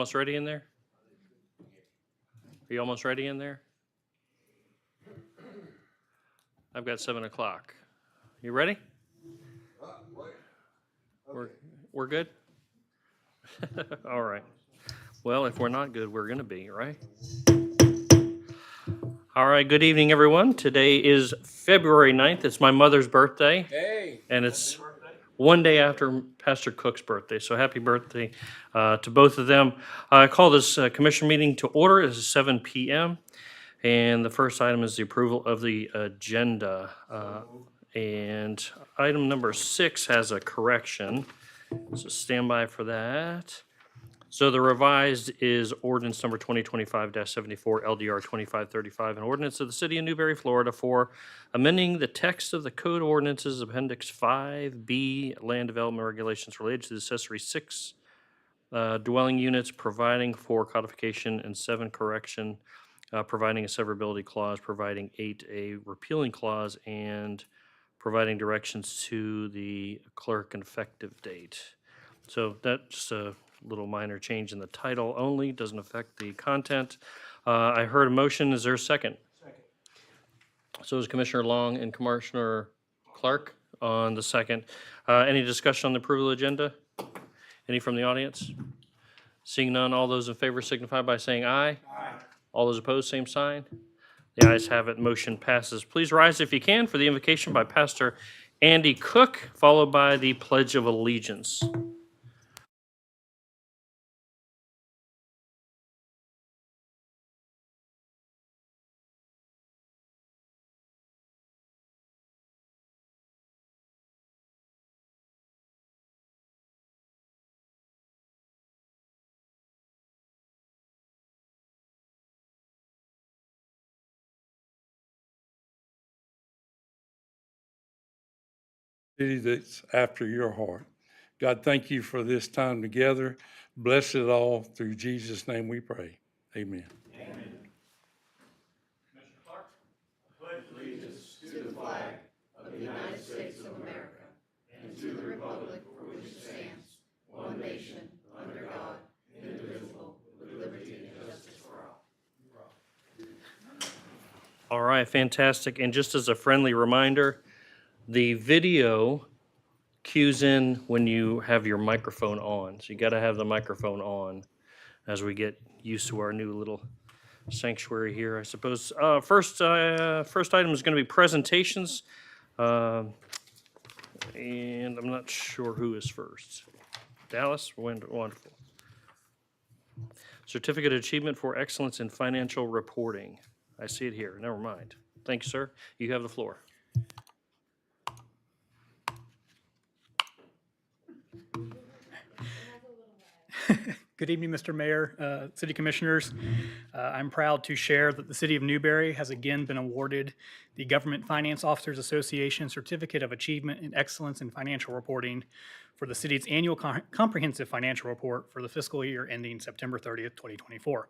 Almost ready in there? Are you almost ready in there? I've got 7 o'clock. You ready? We're good? All right. Well, if we're not good, we're going to be, right? All right, good evening, everyone. Today is February 9th. It's my mother's birthday. Hey. And it's one day after Pastor Cook's birthday, so happy birthday to both of them. I call this commission meeting to order. It is 7 p.m. And the first item is the approval of the agenda. And item number 6 has a correction, so stand by for that. So the revised is ordinance number 2025-74, LDR 2535, an ordinance of the city of Newberry, Florida for amending the text of the code ordinances Appendix 5B, land development regulations related to the accessory 6 dwelling units, providing for codification, and 7 correction, providing a severability clause, providing 8 a repealing clause, and providing directions to the clerk and effective date. So that's a little minor change in the title only, doesn't affect the content. I heard a motion, is there a second? Second. So is Commissioner Long and Commissioner Clark on the second. Any discussion on the approval agenda? Any from the audience? Seeing none, all those in favor signify by saying aye. Aye. All those opposed, same sign. The ayes have it, motion passes. Please rise if you can for the invocation by Pastor Andy Cook, followed by the Pledge of Allegiance. City that's after your heart. God, thank you for this time together. Bless it all. Through Jesus' name we pray. Amen. Amen. Commissioner Clark? Pledge allegiance to the flag of the United States of America and to the republic for which it stands, one nation, under God, indivisible, with liberty and justice for all. All right, fantastic. And just as a friendly reminder, the video cues in when you have your microphone on. So you got to have the microphone on as we get used to our new little sanctuary here, I suppose. First item is going to be presentations. And I'm not sure who is first. Dallas? Wonderful. Certificate of Achievement for Excellence in Financial Reporting. I see it here. Never mind. Thank you, sir. You have the floor. Good evening, Mr. Mayor, City Commissioners. I'm proud to share that the City of Newberry has again been awarded the Government Finance Officers Association Certificate of Achievement in Excellence in Financial Reporting for the city's annual comprehensive financial report for the fiscal year ending September 30th, 2024.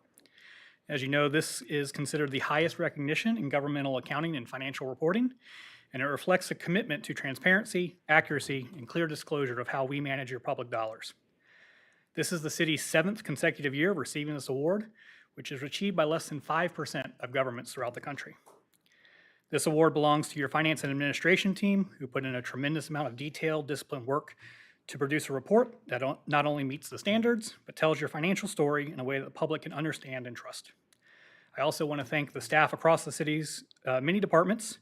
As you know, this is considered the highest recognition in governmental accounting and financial reporting, and it reflects a commitment to transparency, accuracy, and clear disclosure of how we manage your public dollars. This is the city's 7th consecutive year of receiving this award, which is achieved by less than 5% of governments throughout the country. This award belongs to your finance and administration team, who put in a tremendous amount of detailed, disciplined work to produce a report that not only meets the standards, but tells your financial story in a way that the public can understand and trust. I also want to thank the staff across the city's many departments.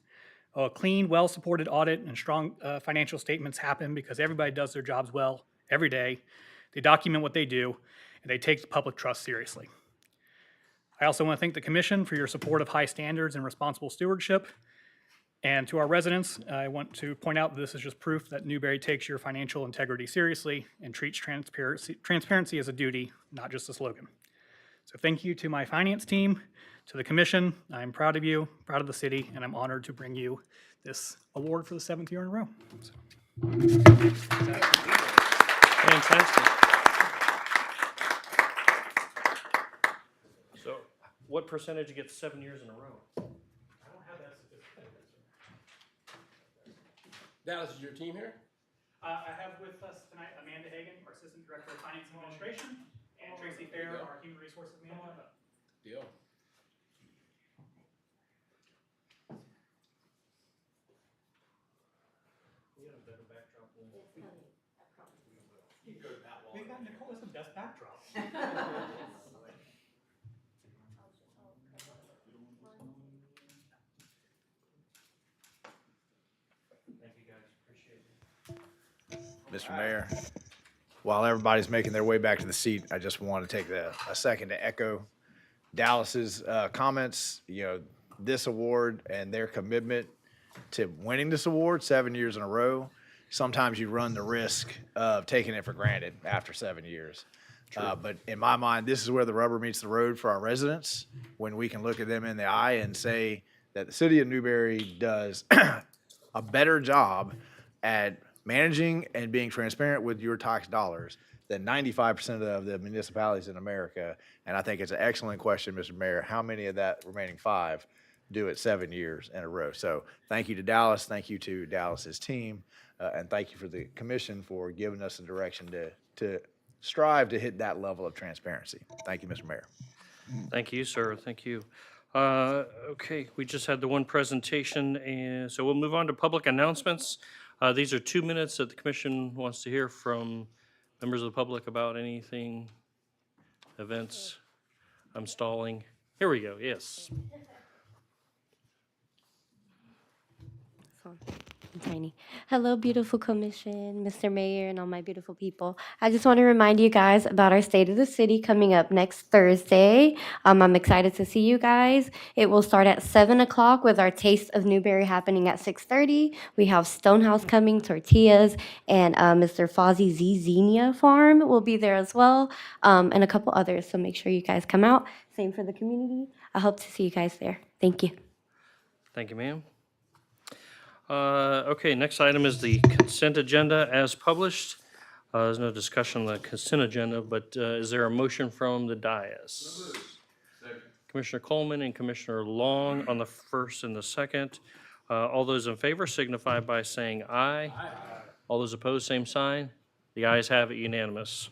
A clean, well-supported audit and strong financial statements happen because everybody does their jobs well every day. They document what they do, and they take the public trust seriously. I also want to thank the Commission for your support of high standards and responsible stewardship. And to our residents, I want to point out that this is just proof that Newberry takes your financial integrity seriously and treats transparency as a duty, not just a slogan. So thank you to my finance team, to the Commission. I'm proud of you, proud of the city, and I'm honored to bring you this award for the 7th year in a row. So. Fantastic. So what percentage gets 7 years in a row? I don't have that certificate. Dallas, is your team here? I have with us tonight Amanda Hagan, our Assistant Director of Finance and Administration, and Tracy Fair, our Human Resources Manager. Deal. We've got Nicole as the best backdrop. Thank you, guys. Appreciate it. Mr. Mayor, while everybody's making their way back to the seat, I just want to take a second to echo Dallas's comments. You know, this award and their commitment to winning this award 7 years in a row, sometimes you run the risk of taking it for granted after 7 years. But in my mind, this is where the rubber meets the road for our residents, when we can look at them in the eye and say that the city of Newberry does a better job at managing and being transparent with your tax dollars than 95% of the municipalities in America. And I think it's an excellent question, Mr. Mayor. How many of that remaining 5 do it 7 years in a row? So thank you to Dallas. Thank you to Dallas's team. And thank you for the commission for giving us the direction to strive to hit that level of transparency. Thank you, Mr. Mayor. Thank you, sir. Thank you. Okay, we just had the one presentation, and so we'll move on to public announcements. These are 2 minutes that the commission wants to hear from members of the public about anything, events. I'm stalling. Here we go, yes. I'm tiny. Hello, beautiful commission, Mr. Mayor, and all my beautiful people. I just want to remind you guys about our State of the City coming up next Thursday. I'm excited to see you guys. It will start at 7 o'clock with our Taste of Newberry happening at 6:30. We have Stonehouse coming, tortillas, and Mr. Fozzie Z Xenia Farm will be there as well, and a couple others. So make sure you guys come out. Same for the community. I hope to see you guys there. Thank you. Thank you, ma'am. Okay, next item is the consent agenda as published. There's no discussion on the consent agenda, but is there a motion from the dais? Commissioner Coleman and Commissioner Long on the first and the second. All those in favor signify by saying aye. Aye. All those opposed, same sign. The ayes have it, unanimous.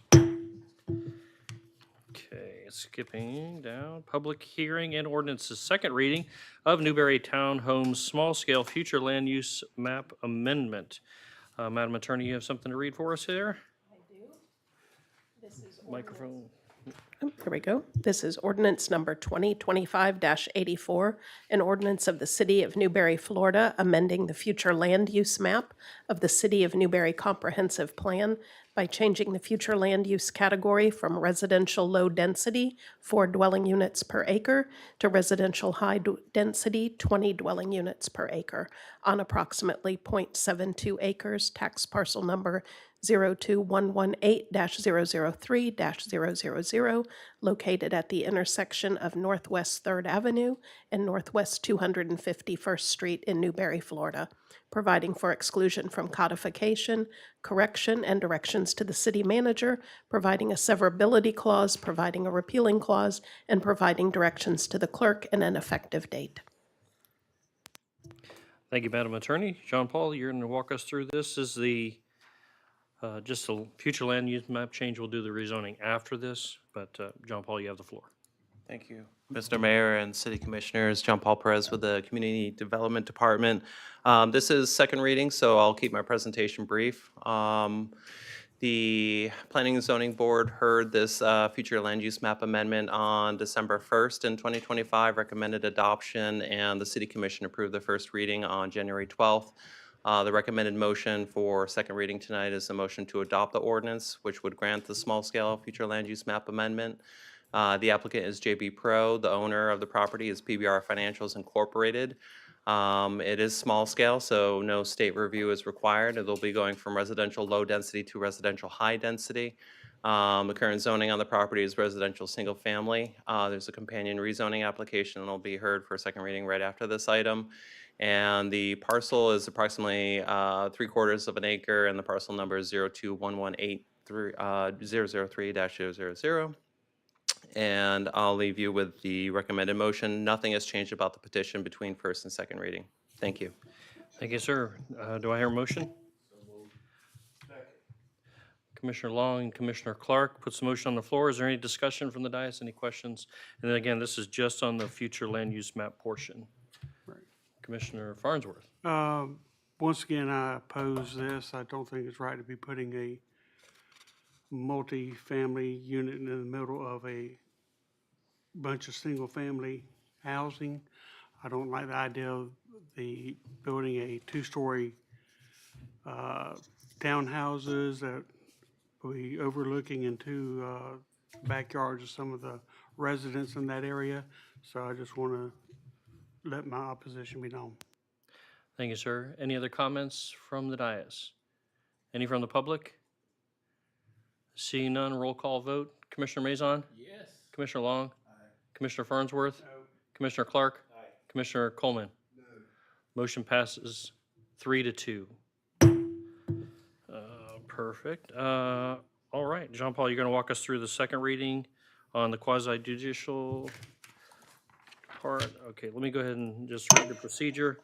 Okay, skipping down. Public hearing and ordinances, second reading of Newberry Townhomes Small Scale Future Land Use Map Amendment. Madam Attorney, you have something to read for us here? I do. This is Microphone. Here we go. This is ordinance number 2025-84, an ordinance of the City of Newberry, Florida, amending the future land use map of the City of Newberry Comprehensive Plan by changing the future land use category from residential low density, 4 dwelling units per acre, to residential high density, 20 dwelling units per acre, on approximately 0.72 acres, tax parcel number 02118-003-000, located at the intersection of Northwest 3rd Avenue and Northwest 251st Street in Newberry, Florida, providing for exclusion from codification, correction, and directions to the city manager, providing a severability clause, providing a repealing clause, and providing directions to the clerk and an effective date. Thank you, Madam Attorney. John Paul, you're going to walk us through this. This is the just the future land use map change. We'll do the rezoning after this, but John Paul, you have the floor. Thank you, Mr. Mayor and City Commissioners. John Paul Perez with the Community Development Department. This is second reading, so I'll keep my presentation brief. The Planning and Zoning Board heard this future land use map amendment on December 1st in 2025, recommended adoption, and the City Commission approved the first reading on January 12th. The recommended motion for second reading tonight is a motion to adopt the ordinance, which would grant the small-scale future land use map amendment. The applicant is JB Pro. The owner of the property is PBR Financials Incorporated. It is small-scale, so no state review is required. It'll be going from residential low-density to residential high-density. The current zoning on the property is residential single-family. There's a companion rezoning application that will be heard for a second reading right after this item. And the parcel is approximately 3/4 of an acre, and the parcel number is 02118-003-000. And I'll leave you with the recommended motion. Nothing has changed about the petition between first and second reading. Thank you. Thank you, sir. Do I hear a motion? Commissioner Long and Commissioner Clark puts the motion on the floor. Is there any discussion from the dais? Any questions? And then again, this is just on the future land use map portion. Right. Commissioner Farnsworth. Once again, I oppose this. I don't think it's right to be putting a multi-family unit in the middle of a bunch of single-family housing. I don't like the idea of building a two-story townhouses that will be overlooking into backyards of some of the residents in that area. So I just want to let my opposition be known. Thank you, sir. Any other comments from the dais? Any from the public? Seeing none, roll call vote. Commissioner Mazon? Yes. Commissioner Long? Aye. Commissioner Farnsworth? No. Commissioner Clark? Aye. Commissioner Coleman? No. Motion passes 3-2. Perfect. All right, Jean Paul, you're going to walk us through the second reading on the quasi-judicial part. Okay, let me go ahead and just read the procedure.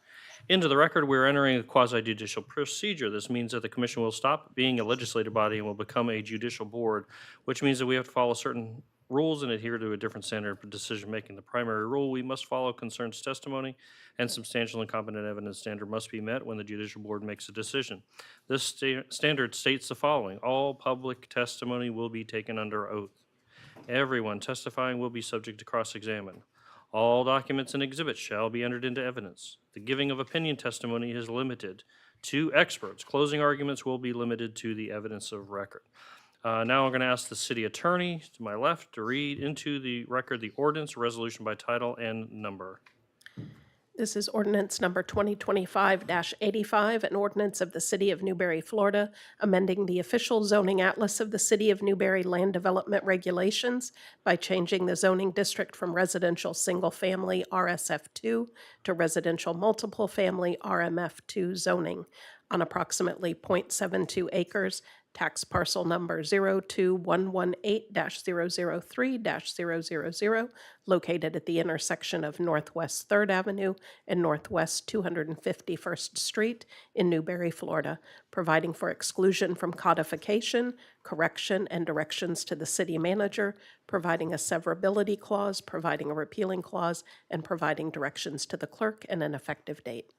Into the record, we're entering a quasi-judicial procedure. This means that the commission will stop being a legislative body and will become a judicial board, which means that we have to follow certain rules and adhere to a different standard for decision-making. The primary rule we must follow concerns testimony, and substantial and competent evidence standard must be met when the judicial board makes a decision. This standard states the following: all public testimony will be taken under oath. Everyone testifying will be subject to cross-examine. All documents and exhibits shall be entered into evidence. The giving of opinion testimony is limited to experts. Closing arguments will be limited to the evidence of record. Now I'm going to ask the city attorney to my left to read into the record the ordinance, resolution by title and number. This is ordinance number 2025-85, an ordinance of the City of Newberry, Florida, amending the official zoning atlas of the City of Newberry land development regulations by changing the zoning district from residential single-family RSF2 to residential multiple-family RMF2 zoning on approximately .72 acres, tax parcel number 02118-003-000, located at the intersection of Northwest 3rd Avenue and Northwest 251st Street in Newberry, Florida, providing for exclusion from codification, correction, and directions to the city manager, providing a severability clause, providing a repealing clause, and providing directions to the clerk and an effective date.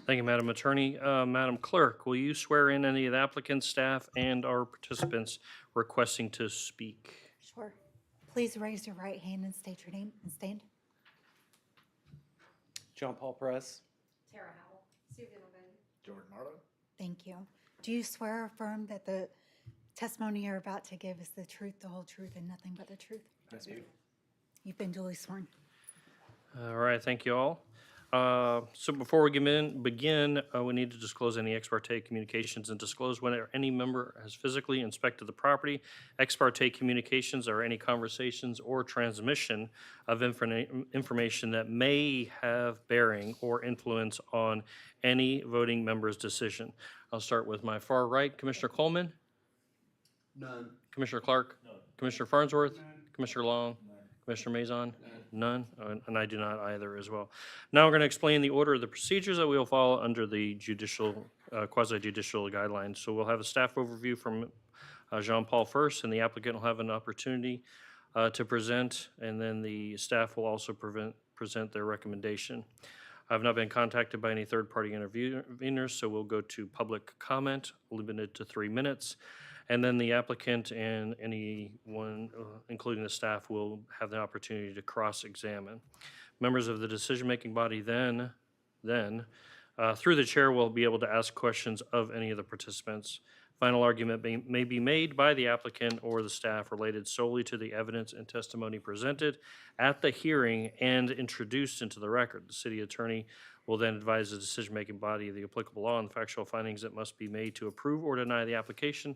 Thank you, Madam Attorney. Madam Clerk, will you swear in any of the applicants, staff, and our participants requesting to speak? Sure. Please raise your right hand and state your name and stand. John Paul Perez. Tara Howell. Susan O'Bennett. Jordan Marlowe? Thank you. Do you swear or affirm that the testimony you're about to give is the truth, the whole truth, and nothing but the truth? I do. You've been duly sworn. All right, thank you all. So before we begin, we need to disclose any ex parte communications and disclose when any member has physically inspected the property. Ex parte communications are any conversations or transmission of information that may have bearing or influence on any voting member's decision. I'll start with my far right, Commissioner Coleman. None. Commissioner Clark. None. Commissioner Farnsworth. None. Commissioner Long. None. Commissioner Mazon? None? And I do not either as well. Now we're going to explain the order of the procedures that we will follow under the judicial, quasi-judicial guidelines. So we'll have a staff overview from Jean Paul first, and the applicant will have an opportunity to present, and then the staff will also present their recommendation. I've not been contacted by any third-party interveners, so we'll go to public comment, limited to 3 minutes. And then the applicant and anyone, including the staff, will have the opportunity to cross-examine. Members of the decision-making body then, through the chair, will be able to ask questions of any of the participants. Final argument may be made by the applicant or the staff related solely to the evidence and testimony presented at the hearing and introduced into the record. The city attorney will then advise the decision-making body of the applicable law and the factual findings that must be made to approve or deny the application.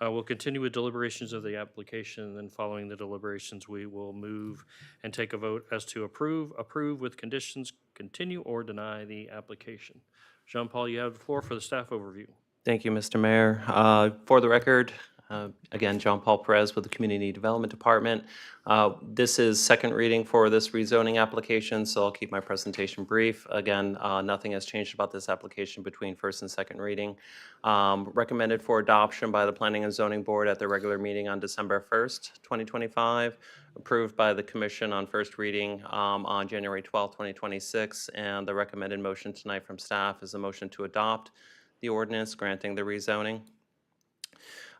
We'll continue with deliberations of the application, and then following the deliberations, we will move and take a vote as to approve with conditions, continue, or deny the application. Jean Paul, you have the floor for the staff overview. Thank you, Mr. Mayor. For the record, Again, John Paul Perez with the Community Development Department. This is second reading for this rezoning application, so I'll keep my presentation brief. Again, nothing has changed about this application between first and second reading. Recommended for adoption by the Planning and Zoning Board at their regular meeting on December 1st, 2025. Approved by the Commission on first reading on January 12th, 2026. And the recommended motion tonight from staff is a motion to adopt the ordinance granting the rezoning.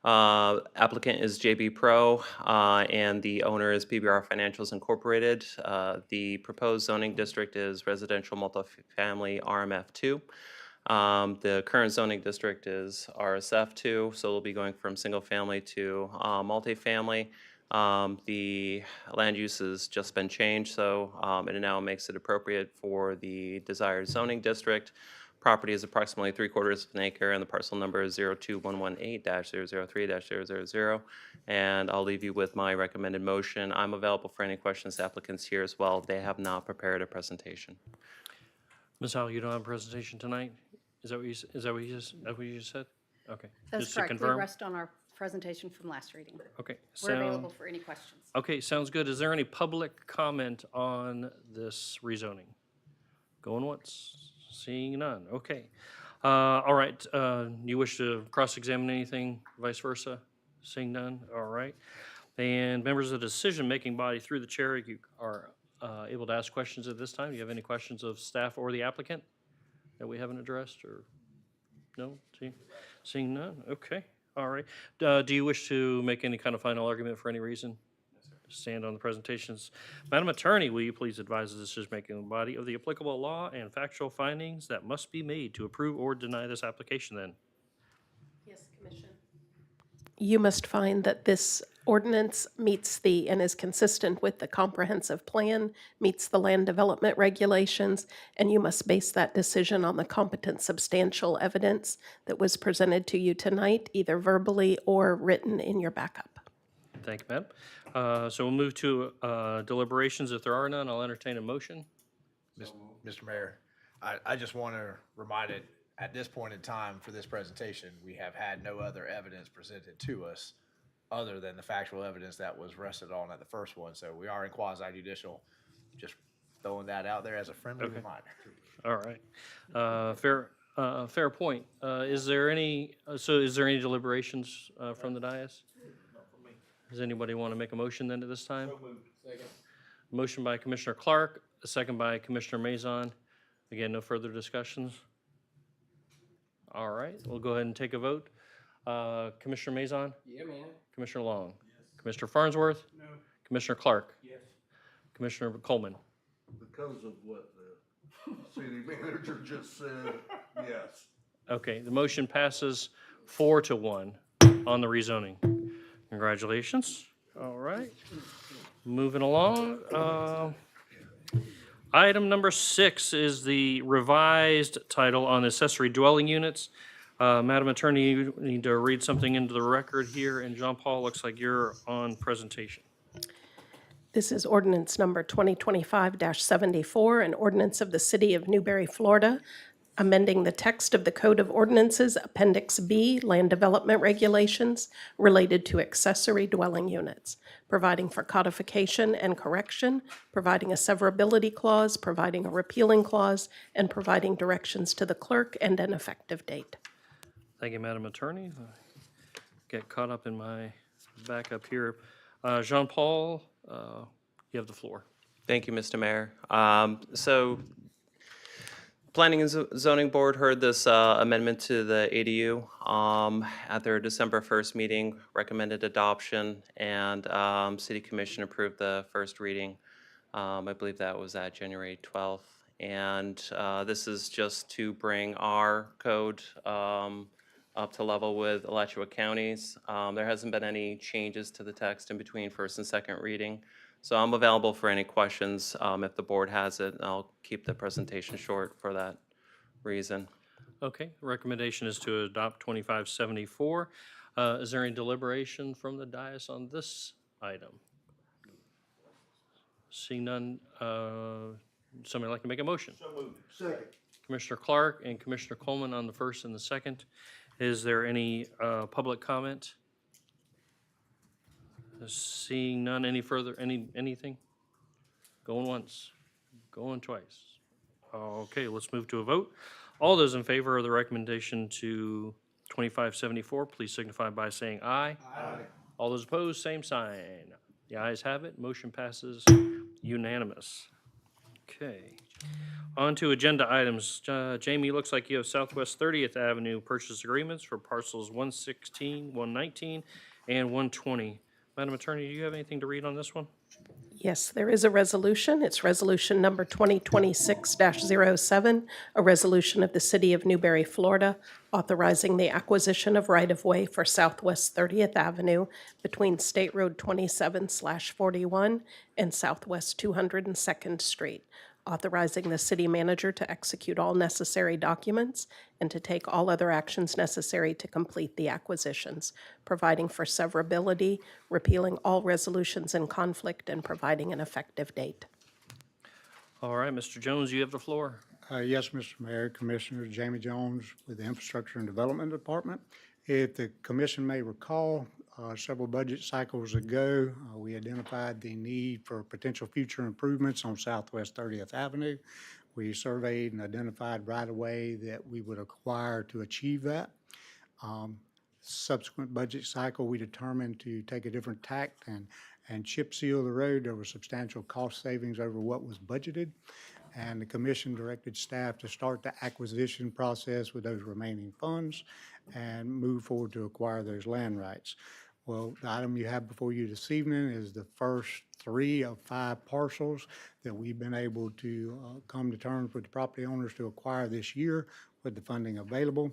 Applicant is JB Pro, and the owner is PBR Financials Incorporated. The proposed zoning district is residential multifamily RMF2. The current zoning district is RSF2, so we'll be going from single family to multifamily. The land use has just been changed, so it now makes it appropriate for the desired zoning district. Property is approximately 3/4 of an acre, and the parcel number is 02118-003-000. And I'll leave you with my recommended motion. I'm available for any questions. The applicant's here as well. They have not prepared a presentation. Ms. Howell, you don't have a presentation tonight? Is that what you just said? Okay. That's Just to correct. We confirm? rest on our presentation from last reading. Okay. We're available for any questions. Okay, sounds good. Is there any public comment on this rezoning? Going once, seeing none. Okay. All right, you wish to cross-examine anything, vice versa? Seeing none, all right. And members of the decision-making body through the chair, you are able to ask questions at this time. Do you have any questions of staff or the applicant that we haven't addressed, or no? Seeing none, okay, all right. Do you wish to make any kind of final argument for any reason? Stand on the presentations. Madam Attorney, will you please advise the decision-making body of the applicable law and factual findings that must be made to approve or deny this application then? Yes, Commission. You must find that this ordinance meets and is consistent with the comprehensive plan, meets the land development regulations, and you must base that decision on the competent substantial evidence that was presented to you tonight, either verbally or written in your backup. Thank you, Madam. So we'll move to deliberations. If there are none, I'll entertain a motion. Mr. Mayor, I just want to remind it, at this point in time for this presentation, we have had no other evidence presented to us other than the factual evidence that was rested on at the first one. So we are in quasi-judicial, just throwing that out there as a friendly reminder. All right. Fair point. Is there any deliberations from the dais? Does anybody want to make a motion then at this time? Motion by Commissioner Clark, a second by Commissioner Mazon. Again, no further discussions? All right, we'll go ahead and take a vote. Commissioner Mazon? Yeah, man. Commissioner Long? Yes. Commissioner Farnsworth? No. Commissioner Clark? Yes. Commissioner Coleman? Because of what the city manager just said, yes. Okay, the motion passes 4-1 on the rezoning. Congratulations. All right. Moving along. Item number 6 is the revised title on accessory dwelling units. Madam Attorney, you need to read something into the record here, and John Paul, looks like you're on presentation. This is ordinance number 2025-74, an ordinance of the City of Newberry, Florida, amending the text of the Code of Ordinances, Appendix B, Land Development Regulations related to accessory dwelling units, providing for codification and correction, providing a severability clause, providing a repealing clause, and providing directions to the clerk and an effective date. Thank you, Madam Attorney. Get caught up in my backup here. Jean Paul, you have the floor. Thank you, Mr. Mayor. So Planning and Zoning Board heard this amendment to the ADU at their December 1st meeting, recommended adoption, and City Commission approved the first reading. I believe that was at January 12th. And this is just to bring our code up to level with Alachua County's. There hasn't been any changes to the text in between first and second reading. So I'm available for any questions if the board has it. I'll keep the presentation short for that reason. Okay, recommendation is to adopt 2574. Is there any deliberation from the dais on this item? Seeing none, somebody like to make a motion? So moved. Second. Commissioner Clark and Commissioner Coleman on the first and the second. Is there any public comment? Seeing none, anything? Going once, going twice. Okay, let's move to a vote. All those in favor of the recommendation to 2574, please signify by saying aye. Aye. All those opposed, same sign. The ayes have it, motion passes unanimous. Okay. On to agenda items. Jamie, looks like you have Southwest 30th Avenue purchase agreements for parcels 116, 119, and 120. Madam Attorney, do you have anything to read on this one? Yes, there is a resolution. It's resolution number 2026-07, a resolution of the City of Newberry, Florida, authorizing the acquisition of right-of-way for Southwest 30th Avenue between State Road 27/41 and Southwest 202nd Street, authorizing the city manager to execute all necessary documents and to take all other actions necessary to complete the acquisitions, providing for severability, repealing all resolutions in conflict, and providing an effective date. All right, Mr. Jones, you have the floor. Yes, Mr. Mayor, Commissioners, Jamie Jones with the Infrastructure and Development Department. If the commission may recall, several budget cycles ago, we identified the need for potential future improvements on Southwest 30th Avenue. We surveyed and identified right-of-way that we would acquire to achieve that. Subsequent budget cycle, we determined to take a different tact and chip seal the road. There were substantial cost savings over what was budgeted, and the commission directed staff to start the acquisition process with those remaining funds and move forward to acquire those land rights. Well, the item you have before you this evening is the first 3 of 5 parcels that we've been able to come to terms with the property owners to acquire this year with the funding available.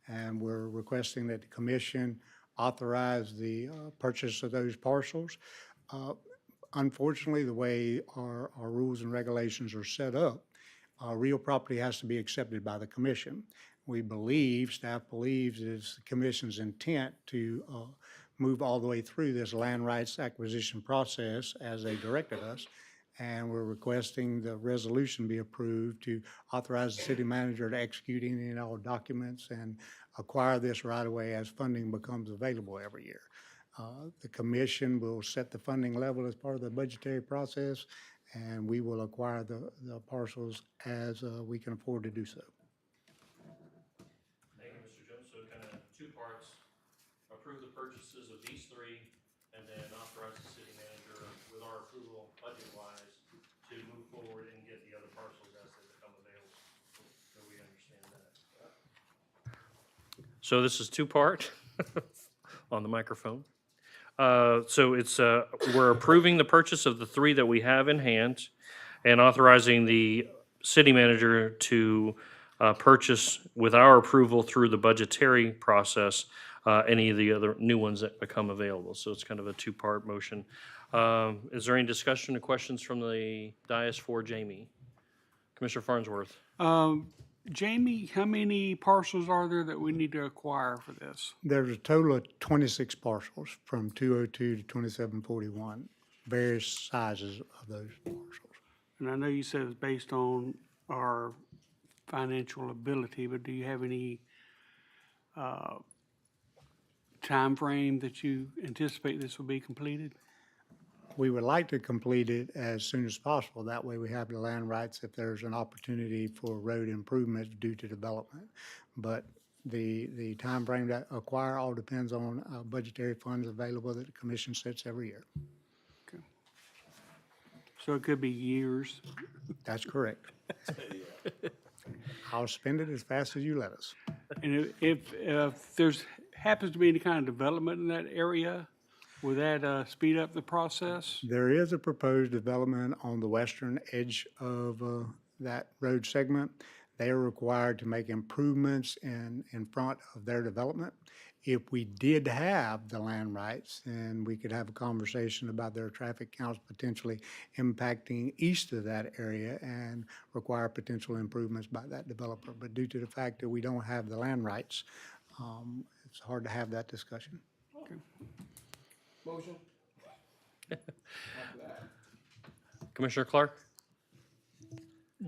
And we're requesting that the commission authorize the purchase of those parcels. Unfortunately, the way our rules and regulations are set up, real property has to be accepted by the commission. We believe, staff believes, it's the commission's intent to move all the way through this land rights acquisition process as they directed us. And we're requesting the resolution be approved to authorize the city manager to execute any and all documents and acquire this right away as funding becomes available every year. The commission will set the funding level as part of the budgetary process, and we will acquire the parcels as we can afford to do so. Thank you, Mr. Jones. So kind of 2 parts, approve the purchases of these 3, and then authorize the city manager with our approval budget-wise to move forward and get the other parcels as they become available. So we understand that. So this is 2-part on the microphone. So it's, we're approving the purchase of the 3 that we have in hand and authorizing the city manager to purchase with our approval through the budgetary process any of the other new ones that become available. So it's kind of a 2-part motion. Is there any discussion or questions from the dais for Jamie? Commissioner Farnsworth. Jamie, how many parcels are there that we need to acquire for this? There's a total of 26 parcels from 202 to 2741, various sizes of those parcels. And I know you said it's based on our financial ability, but do you have any time frame that you anticipate this will be completed? We would like to complete it as soon as possible. That way we have the land rights if there's an opportunity for road improvements due to development. But the time frame to acquire all depends on budgetary funds available that the commission sets every year. Okay. So it could be years. That's correct. I'll spend it as fast as you let us. And if there's happens to be any kind of development in that area, will that speed up the process? There is a proposed development on the western edge of that road segment. They are required to make improvements in front of their development. If we did have the land rights, then we could have a conversation about their traffic counts potentially impacting east of that area and require potential improvements by that developer. But due to the fact that we don't have the land rights, it's hard to have that discussion. Okay. Motion? Commissioner Clark?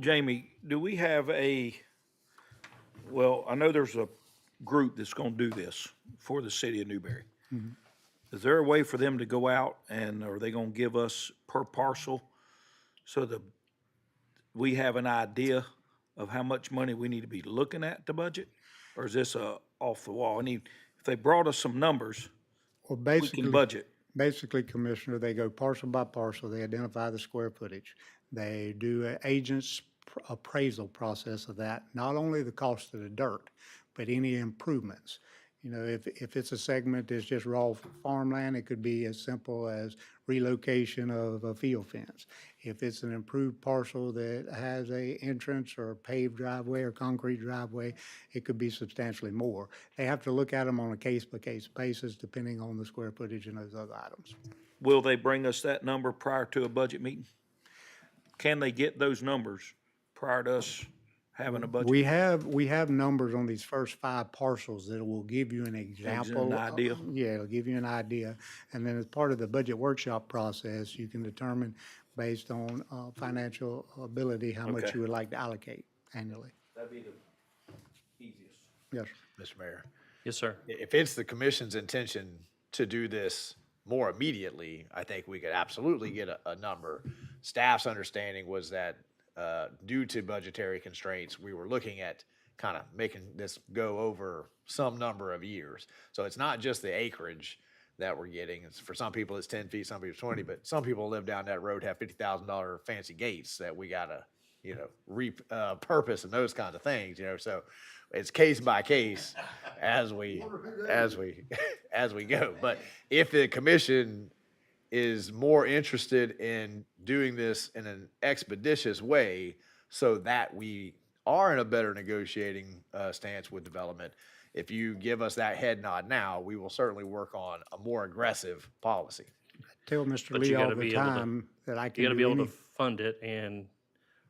Jamie, do we have well, I know there's a group that's going to do this for the city of Newberry. Is there a way for them to go out and are they gonna give us per parcel so that we have an idea of how much money we need to be looking at to budget? Or is this off the wall? I mean, if they brought us some numbers, Well, we can budget. Basically, Commissioner, they go parcel by parcel, they identify the square footage. They do an agent's appraisal process of that, not only the cost of the dirt, but any improvements. You know, if it's a segment that's just raw farmland, it could be as simple as relocation of a field fence. If it's an improved parcel that has a entrance or a paved driveway or concrete driveway, it could be substantially more. They have to look at them on a case-by-case basis, depending on the square footage and those other items. Will they bring us that number prior to a budget meeting? Can they get those numbers prior to us having a budget? We have numbers on these first 5 parcels that will give you an example. An idea. Yeah, it'll give you an idea. And then as part of the budget workshop process, you can determine based on financial ability, how much Okay. you would like to allocate annually. That'd be the easiest. Yes. Mr. Mayor, Yes, sir. if it's the commission's intention to do this more immediately, I think we could absolutely get a number. Staff's understanding was that due to budgetary constraints, we were looking at kind of making this go over some number of years. So it's not just the acreage that we're getting. It's, for some people, it's 10 feet, some people 20, but some people live down that road, have $50,000 fancy gates that we gotta, repurpose and those kinds of things, so it's case by case as we go. But if the commission is more interested in doing this in an expeditious way so that we are in a better negotiating stance with development, if you give us that head nod now, we will certainly work on a more aggressive policy. Tell Mr. But Lee you all gotta the be able to- time that I can You got to be do able any. to fund it, and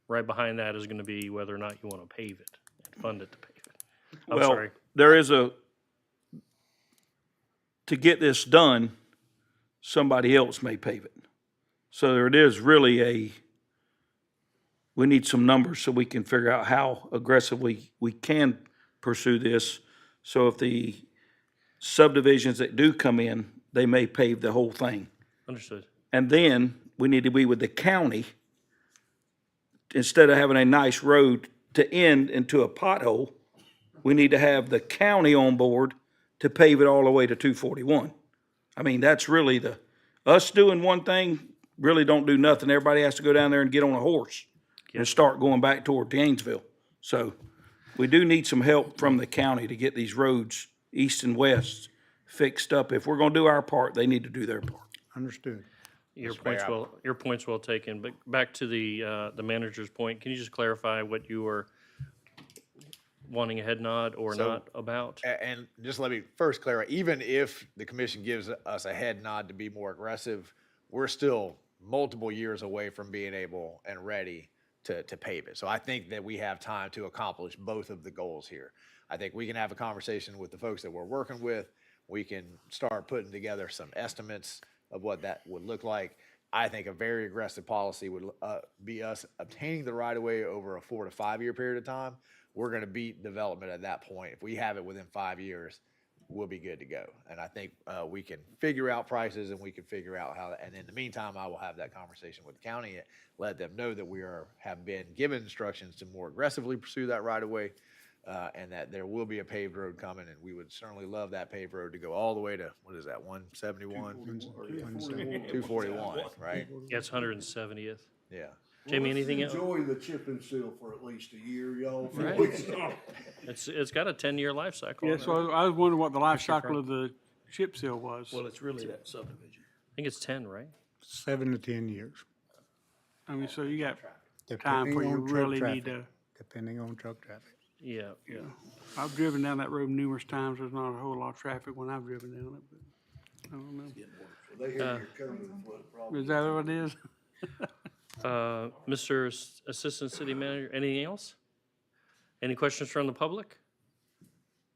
right behind that is going to be whether or not you want to pave it and fund it to pave it. I'm Well, sorry. there is to get this done, somebody else may pave it. So there it is really we need some numbers so we can figure out how aggressively we can pursue this. So if the subdivisions that do come in, they may pave the whole thing. Understood. And then we need to be with the county, instead of having a nice road to end into a pothole, we need to have the county on board to pave it all the way to 241. I mean, that's really us doing one thing really don't do nothing. Everybody has to go down there and get on a horse and start going back toward Gainesville. So we do need some help from the county to get these roads east and west fixed up. If we're gonna do our part, they need to do their part. Understood. Your Mr. Mayor, point's well taken, but back to the manager's point, can you just clarify what you were wanting a head nod or So- not about? And just let me first clarify, even if the commission gives us a head nod to be more aggressive, we're still multiple years away from being able and ready to pave it. So I think that we have time to accomplish both of the goals here. I think we can have a conversation with the folks that we're working with. We can start putting together some estimates of what that would look like. I think a very aggressive policy would be us obtaining the right of way over a 4 to 5 year period of time. We're gonna beat development at that point. If we have it within 5 years, we'll be good to go. And I think we can figure out prices and we can figure out how, and in the meantime, I will have that conversation with the county, let them know that we have been given instructions to more aggressively pursue that right of way, and that there will be a paved road coming, and we would certainly love that paved road to go all the way to, what is that, 171? 241, right? Yeah, it's 170th. Yeah. Jamie, anything else? Enjoy the chip and seal for at least a year, y'all. Right. It's got a 10-year life cycle. Yeah, on it. so I was wondering what the life Mr. cycle Frank. of the chip seal was. Well, it's really that subdivision. I think it's 10, right? 7 to 10 years. I mean, so you got time depending before you on truck really traffic, need to. Depending on truck traffic. Yeah, yeah. I've driven down that road numerous times. There's not a whole lot of traffic when I've driven down it, but I don't know. They hear you're coming, that's what the problem Is that what it is? Mr. Assistant City Manager, anything else? Any questions from the public?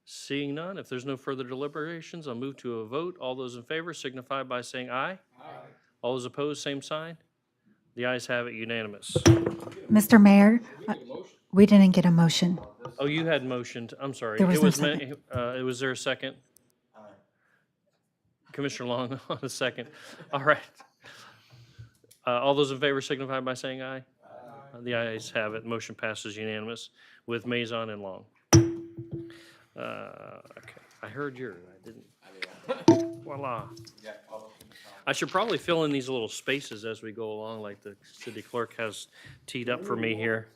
Seeing none, if there's no further deliberations, I'll move to a vote. All those in favor signify by saying aye. Aye. All those opposed, same sign. The ayes have it, unanimous. Mr. Mayor, we didn't get a motion. Oh, you had motioned, I'm sorry. There was It no was second. was there a second? Commissioner Long on a second. All right. All those in favor signify by saying aye. The ayes have it. Motion passes unanimous with Maison and Long. Okay, I heard yours. I didn't. Voila. I should probably fill in these little spaces as we go along, like the city clerk has teed up for me here.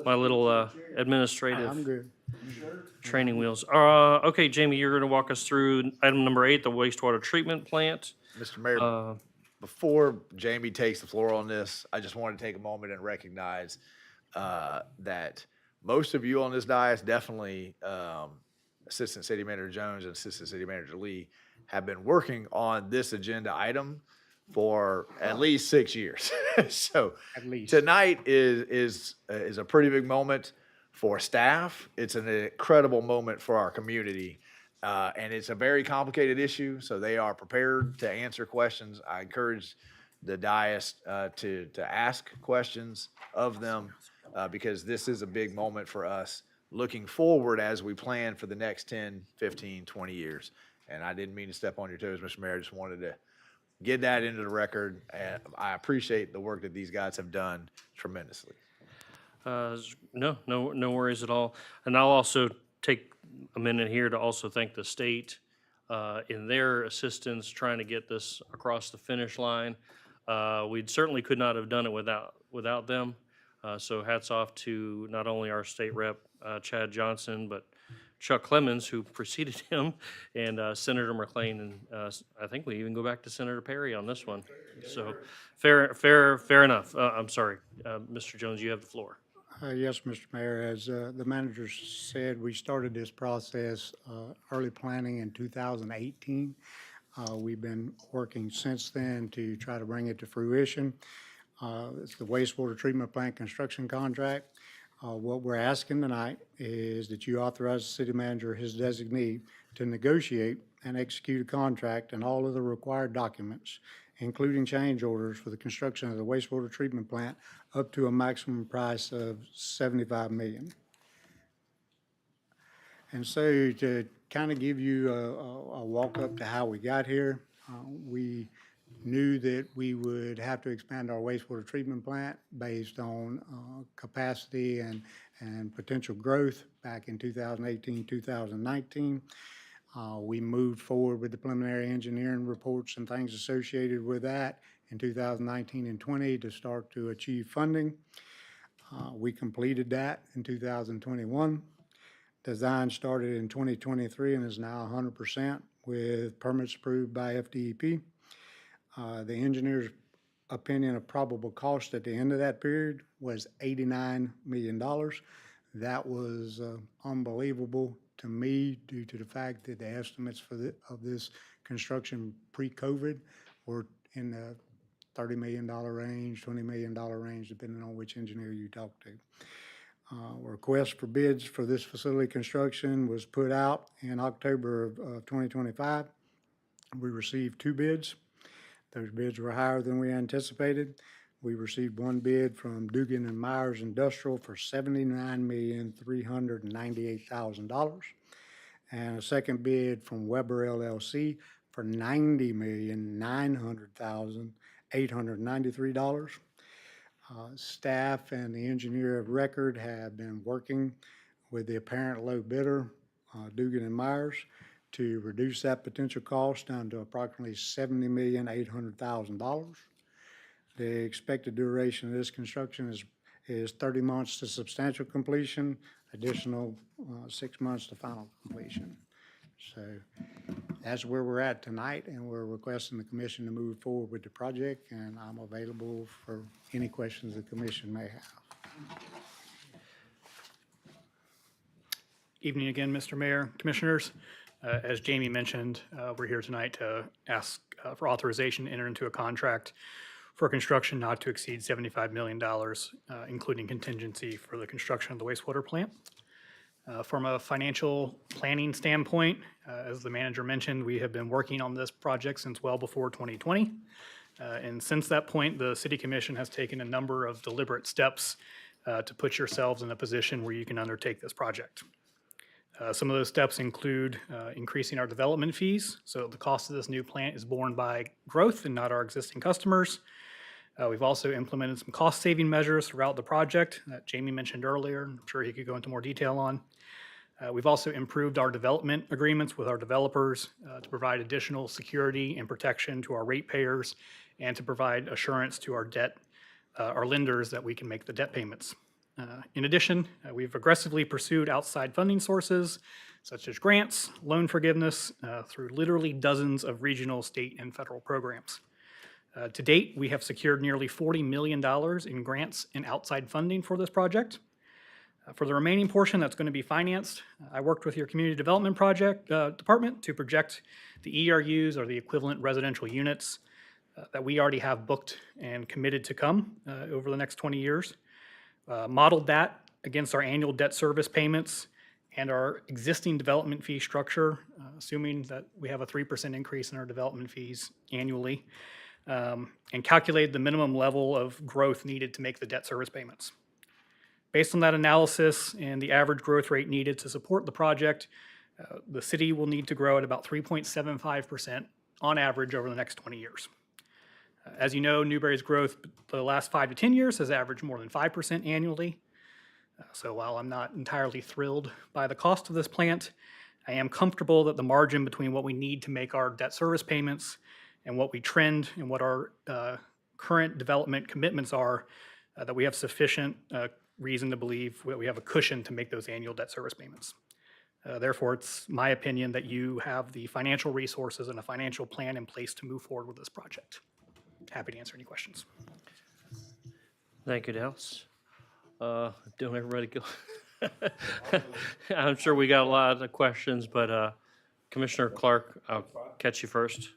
My little I'm administrative good. training wheels. Okay, Jamie, you're gonna walk us through item number 8, the wastewater treatment plant. Mr. Mayor, before Jamie takes the floor on this, I just wanted to take a moment and recognize that most of you on this dais, definitely Assistant City Manager Jones and Assistant City Manager Lee, have been working on this agenda item for at least 6 years. So At least. tonight is a pretty big moment for staff. It's an incredible moment for our community. And it's a very complicated issue, so they are prepared to answer questions. I encourage the dais to ask questions of them because this is a big moment for us looking forward as we plan for the next 10, 15, 20 years. And I didn't mean to step on your toes, Mr. Mayor. I just wanted to get that into the record. And I appreciate the work that these guys have done tremendously. No worries at all. And I'll also take a minute here to also thank the state in their assistance trying to get this across the finish line. We certainly could not have done it without them. So hats off to not only our state rep, Chad Johnson, but Chuck Clemens, who preceded him, and Senator McLean, and I think we even go back to Senator Perry on this one. So fair enough. I'm sorry. Mr. Jones, you have the floor. Yes, Mr. Mayor, as the manager said, we started this process early planning in 2018. We've been working since then to try to bring it to fruition. It's the wastewater treatment plant construction contract. What we're asking tonight is that you authorize the city manager or his designee to negotiate and execute a contract and all of the required documents, including change orders for the construction of the wastewater treatment plant up to a maximum price of $75 million. And so to kind of give you a walk up to how we got here, we knew that we would have to expand our wastewater treatment plant based on capacity and potential growth back in 2018, 2019. We moved forward with the preliminary engineering reports and things associated with that in 2019 and 20 to start to achieve funding. We completed that in 2021. Design started in 2023 and is now 100% with permits approved by FDEP. The engineer's opinion of probable cost at the end of that period was $89 million. That was unbelievable to me due to the fact that the estimates of this construction pre-COVID were in the $30 million range, $20 million range, depending on which engineer you talk to. Request for bids for this facility construction was put out in October of 2025. We received 2 bids. Those bids were higher than we anticipated. We received one bid from Dugan and Myers Industrial for $79,398,000, and a second bid from Weber LLC for $90,900,893. Staff and the engineer of record have been working with the apparent low bidder, Dugan and Myers, to reduce that potential cost down to approximately $70,800,000. The expected duration of this construction is 30 months to substantial completion, additional 6 months to final completion. So that's where we're at tonight, and we're requesting the commission to move forward with the project, and I'm available for any questions the commission may have. Evening again, Mr. Mayor, Commissioners. As Jamie mentioned, we're here tonight to ask for authorization to enter into a contract for construction not to exceed $75 million, including contingency for the construction of the wastewater plant. From a financial planning standpoint, as the manager mentioned, we have been working on this project since well before 2020. And since that point, the City Commission has taken a number of deliberate steps to put yourselves in a position where you can undertake this project. Some of those steps include increasing our development fees, so the cost of this new plant is borne by growth and not our existing customers. We've also implemented some cost-saving measures throughout the project that Jamie mentioned earlier. I'm sure he could go into more detail on. We've also improved our development agreements with our developers to provide additional security and protection to our ratepayers and to provide assurance to our lenders that we can make the debt payments. In addition, we've aggressively pursued outside funding sources such as grants, loan forgiveness, through literally dozens of regional, state, and federal programs. To date, we have secured nearly $40 million in grants and outside funding for this project. For the remaining portion that's going to be financed, I worked with your community development department to project the ERUs, or the equivalent residential units, that we already have booked and committed to come over the next 20 years. Modeled that against our annual debt service payments and our existing development fee structure, assuming that we have a 3% increase in our development fees annually, and calculated the minimum level of growth needed to make the debt service payments. Based on that analysis and the average growth rate needed to support the project, the city will need to grow at about 3.75% on average over the next 20 years. As you know, Newberry's growth for the last 5 to 10 years has averaged more than 5% annually. So while I'm not entirely thrilled by the cost of this plant, I am comfortable that the margin between what we need to make our debt service payments and what we trend and what our current development commitments are, that we have sufficient reason to believe that we have a cushion to make those annual debt service payments. Therefore, it's my opinion that you have the financial resources and a financial plan in place to move forward with this project. Happy to answer any questions. Thank you, Dallas. Don't everybody go. I'm sure we got a lot of questions, but Commissioner Clark, I'll catch you first.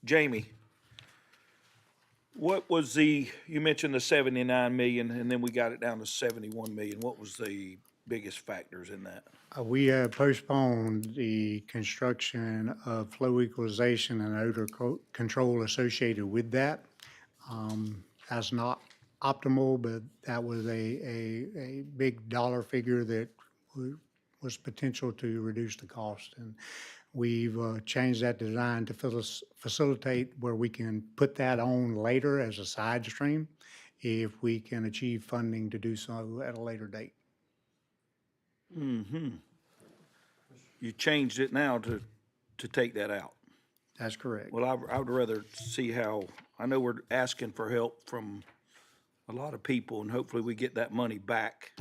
Jamie, what was you mentioned the 79 million and then we got it down to 71 million. What was the biggest factors in that? We have postponed the construction of flow equalization and odor control associated with that. That's not optimal, but that was a big dollar figure that was potential to reduce the cost. And we've changed that design to facilitate where we can put that on later as a side stream if we can achieve funding to do so at a later date. Mm-hmm. You changed it now to take that out. That's correct. Well, I would rather see how, I know we're asking for help from a lot of people, and hopefully we get that money back,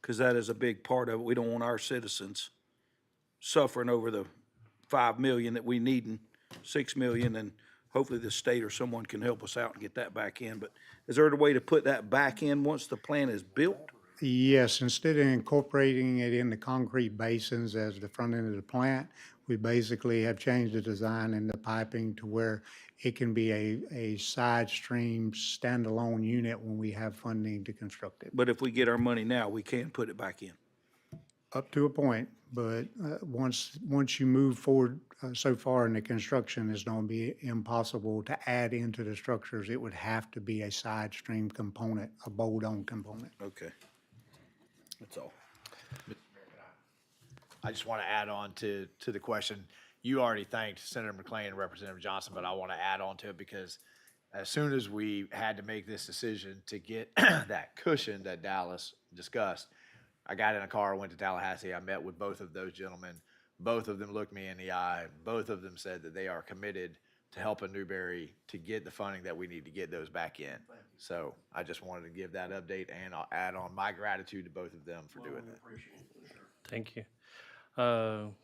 because that is a big part of it. We don't want our citizens suffering over the 5 million that we need, and 6 million, and hopefully the state or someone can help us out and get that back in. But is there a way to put that back in once the plant is built? Yes, instead of incorporating it in the concrete basins as the front end of the plant, we basically have changed the design and the piping to where it can be a side stream standalone unit when we have funding to construct it. But if we get our money now, we can put it back in. Up to a point, but once you move forward so far in the construction, it's going to be impossible to add into the structures. It would have to be a side stream component, a bolt-on component. Okay. That's all. I just want to add on to the question. You already thanked Senator McClain and Representative Johnson, but I want to add on to it because as soon as we had to make this decision to get that cushion that Dallas discussed, I got in a car, went to Tallahassee. I met with both of those gentlemen. Both of them looked me in the eye. Both of them said that they are committed to helping Newberry to get the funding that we need to get those back in. So I just wanted to give that update, and I'll add on my gratitude to both of them for doing that. Thank you.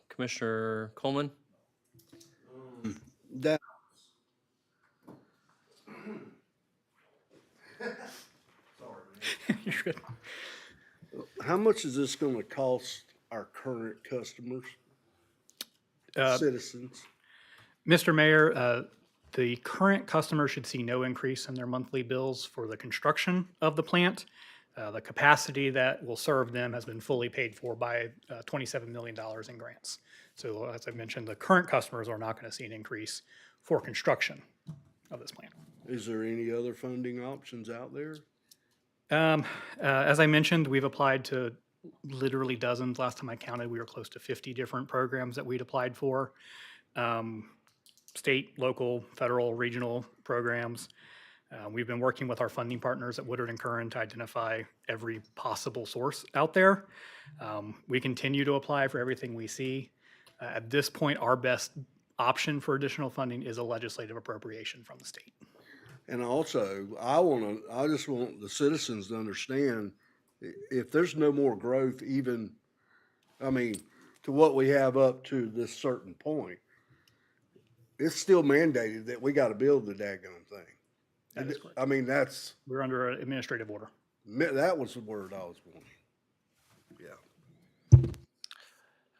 Commissioner Coleman? That. You're good. How much is this gonna cost our current customers, citizens? Mr. Mayor, the current customers should see no increase in their monthly bills for the construction of the plant. The capacity that will serve them has been fully paid for by $27 million in grants. So as I mentioned, the current customers are not going to see an increase for construction of this plant. Is there any other funding options out there? As I mentioned, we've applied to literally dozens. Last time I counted, we were close to 50 different programs that we'd applied for. State, local, federal, regional programs. We've been working with our funding partners at Woodard and Curran to identify every possible source out there. We continue to apply for everything we see. At this point, our best option for additional funding is a legislative appropriation from the state. And also, I just want the citizens to understand, if there's no more growth even, I mean, to what we have up to this certain point, it's still mandated that we gotta build the daggone thing. That is correct. I mean, that's, We're under an administrative order. that was the word I was wanting.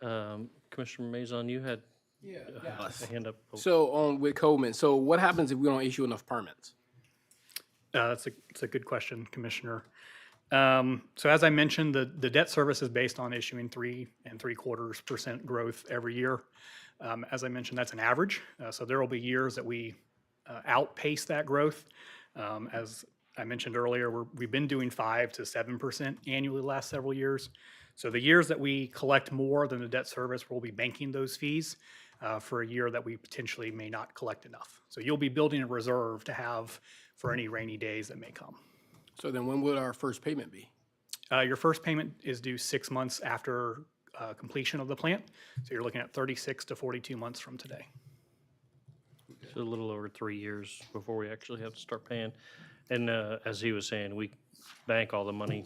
Yeah. Commissioner Maison, you had a hand up. Oh, So, with Coleman, so what happens if we don't issue enough permits? That's a good question, Commissioner. So as I mentioned, the debt service is based on issuing 3 3/4% growth every year. As I mentioned, that's an average. So there will be years that we outpace that growth. As I mentioned earlier, we've been doing 5 to 7% annually the last several years. So the years that we collect more than the debt service, we'll be banking those fees for a year that we potentially may not collect enough. So you'll be building a reserve to have for any rainy days that may come. So then when would our first payment be? Your first payment is due 6 months after completion of the plant. So you're looking at 36 to 42 months from today. So a little over 3 years before we actually have to start paying. And as he was saying, we bank all the money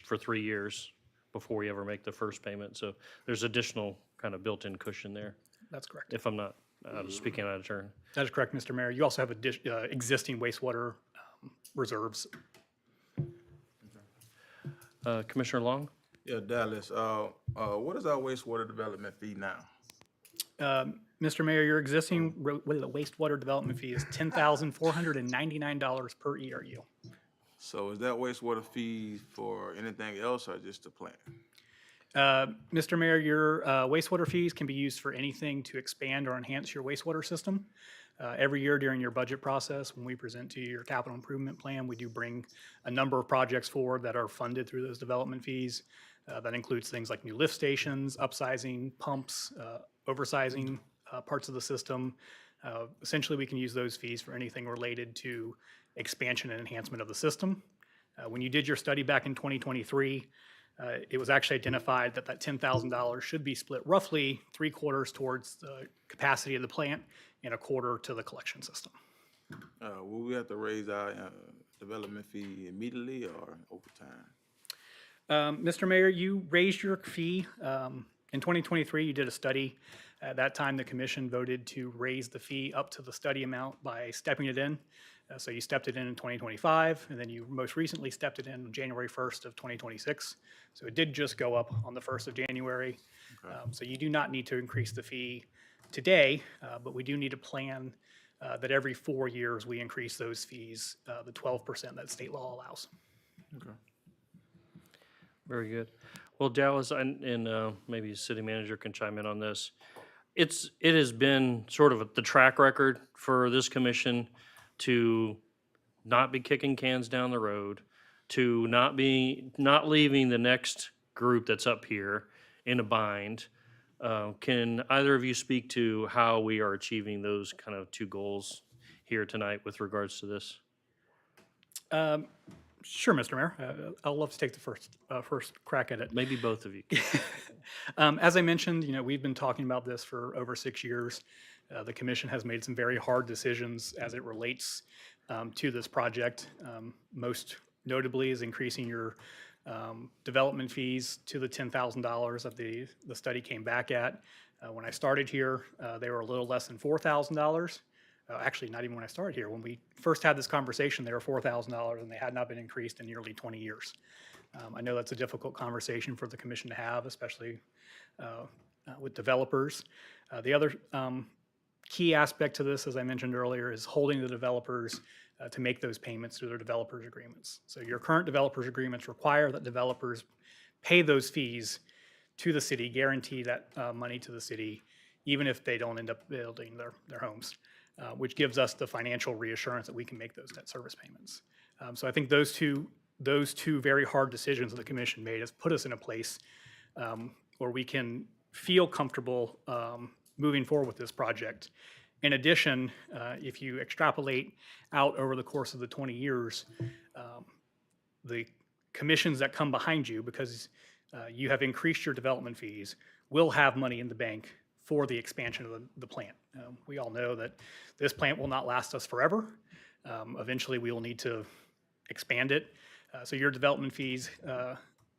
for 3 years before we ever make the first payment. So there's additional kind of built-in cushion there, That's correct. if I'm not speaking out of turn. That is correct, Mr. Mayor. You also have existing wastewater reserves. Commissioner Long? Yeah, Dallas, what is our wastewater development fee now? Mr. Mayor, your existing wastewater development fee is $10,499 per ERU. So is that wastewater fee for anything else or just the plant? Mr. Mayor, your wastewater fees can be used for anything to expand or enhance your wastewater system. Every year during your budget process, when we present to you your capital improvement plan, we do bring a number of projects forward that are funded through those development fees. That includes things like new lift stations, upsizing pumps, oversizing parts of the system. Essentially, we can use those fees for anything related to expansion and enhancement of the system. When you did your study back in 2023, it was actually identified that that $10,000 should be split roughly 3/4 towards the capacity of the plant and 1/4 to the collection system. Will we have to raise our development fee immediately or over time? Mr. Mayor, you raised your fee. In 2023, you did a study. At that time, the commission voted to raise the fee up to the study amount by stepping it in. So you stepped it in 2025, and then you most recently stepped it in on January 1st of 2026. So it did just go up on the 1st of January. So you do not need to increase the fee today, but we do need a plan that every 4 years we increase those fees, the 12% that state law allows. Okay. Very good. Well, Dallas, and maybe the city manager can chime in on this. It has been sort of the track record for this commission to not be kicking cans down the road, to not leaving the next group that's up here in a bind. Can either of you speak to how we are achieving those kind of two goals here tonight with regards to this? Sure, Mr. Mayor. I'll love to take the first crack at it. Maybe both of you. As I mentioned, we've been talking about this for over 6 years. The commission has made some very hard decisions as it relates to this project. Most notably is increasing your development fees to the $10,000 that the study came back at. When I started here, they were a little less than $4,000. Actually, not even when I started here. When we first had this conversation, they were $4,000 and they had not been increased in nearly 20 years. I know that's a difficult conversation for the commission to have, especially with developers. The other key aspect to this, as I mentioned earlier, is holding the developers to make those payments through their developers agreements. So your current developers agreements require that developers pay those fees to the city, guarantee that money to the city, even if they don't end up building their homes. Which gives us the financial reassurance that we can make those debt service payments. So I think those two those two very hard decisions that the commission made has put us in a place where we can feel comfortable moving forward with this project. In addition, if you extrapolate out over the course of the 20 years, the commissions that come behind you, because you have increased your development fees, will have money in the bank for the expansion of the plant. We all know that this plant will not last us forever. Eventually, we will need to expand it. So your development fees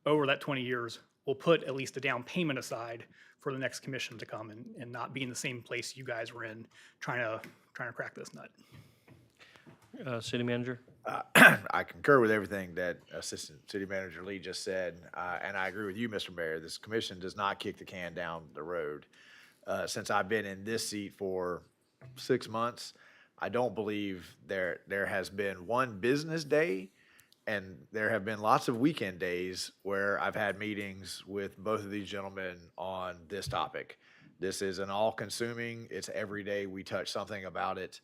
over that 20 years will put at least a down payment aside for the next commission to come and not be in the same place you guys were in trying to crack this nut. City Manager? I concur with everything that Assistant City Manager Lee just said, and I agree with you, Mr. Mayor. This commission does not kick the can down the road. Since I've been in this seat for 6 months, I don't believe there has been one business day, and there have been lots of weekend days where I've had meetings with both of these gentlemen on this topic. This is an all-consuming, it's every day we touch something about it,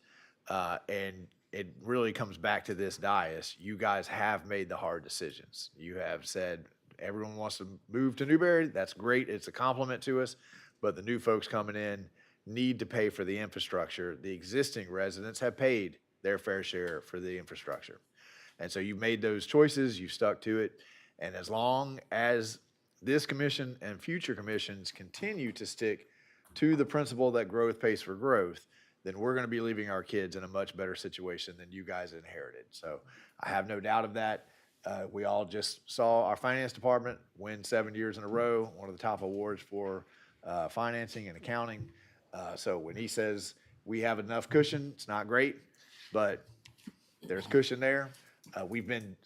and it really comes back to this dais. You guys have made the hard decisions. You have said everyone wants to move to Newberry. That's great. It's a compliment to us. But the new folks coming in need to pay for the infrastructure. The existing residents have paid their fair share for the infrastructure. And so you've made those choices. You've stuck to it. And as long as this commission and future commissions continue to stick to the principle that growth pays for growth, then we're going to be leaving our kids in a much better situation than you guys inherited. So I have no doubt of that. We all just saw our finance department win 7 years in a row, one of the top awards for financing and accounting. So when he says we have enough cushion, it's not great, but there's cushion there. We've been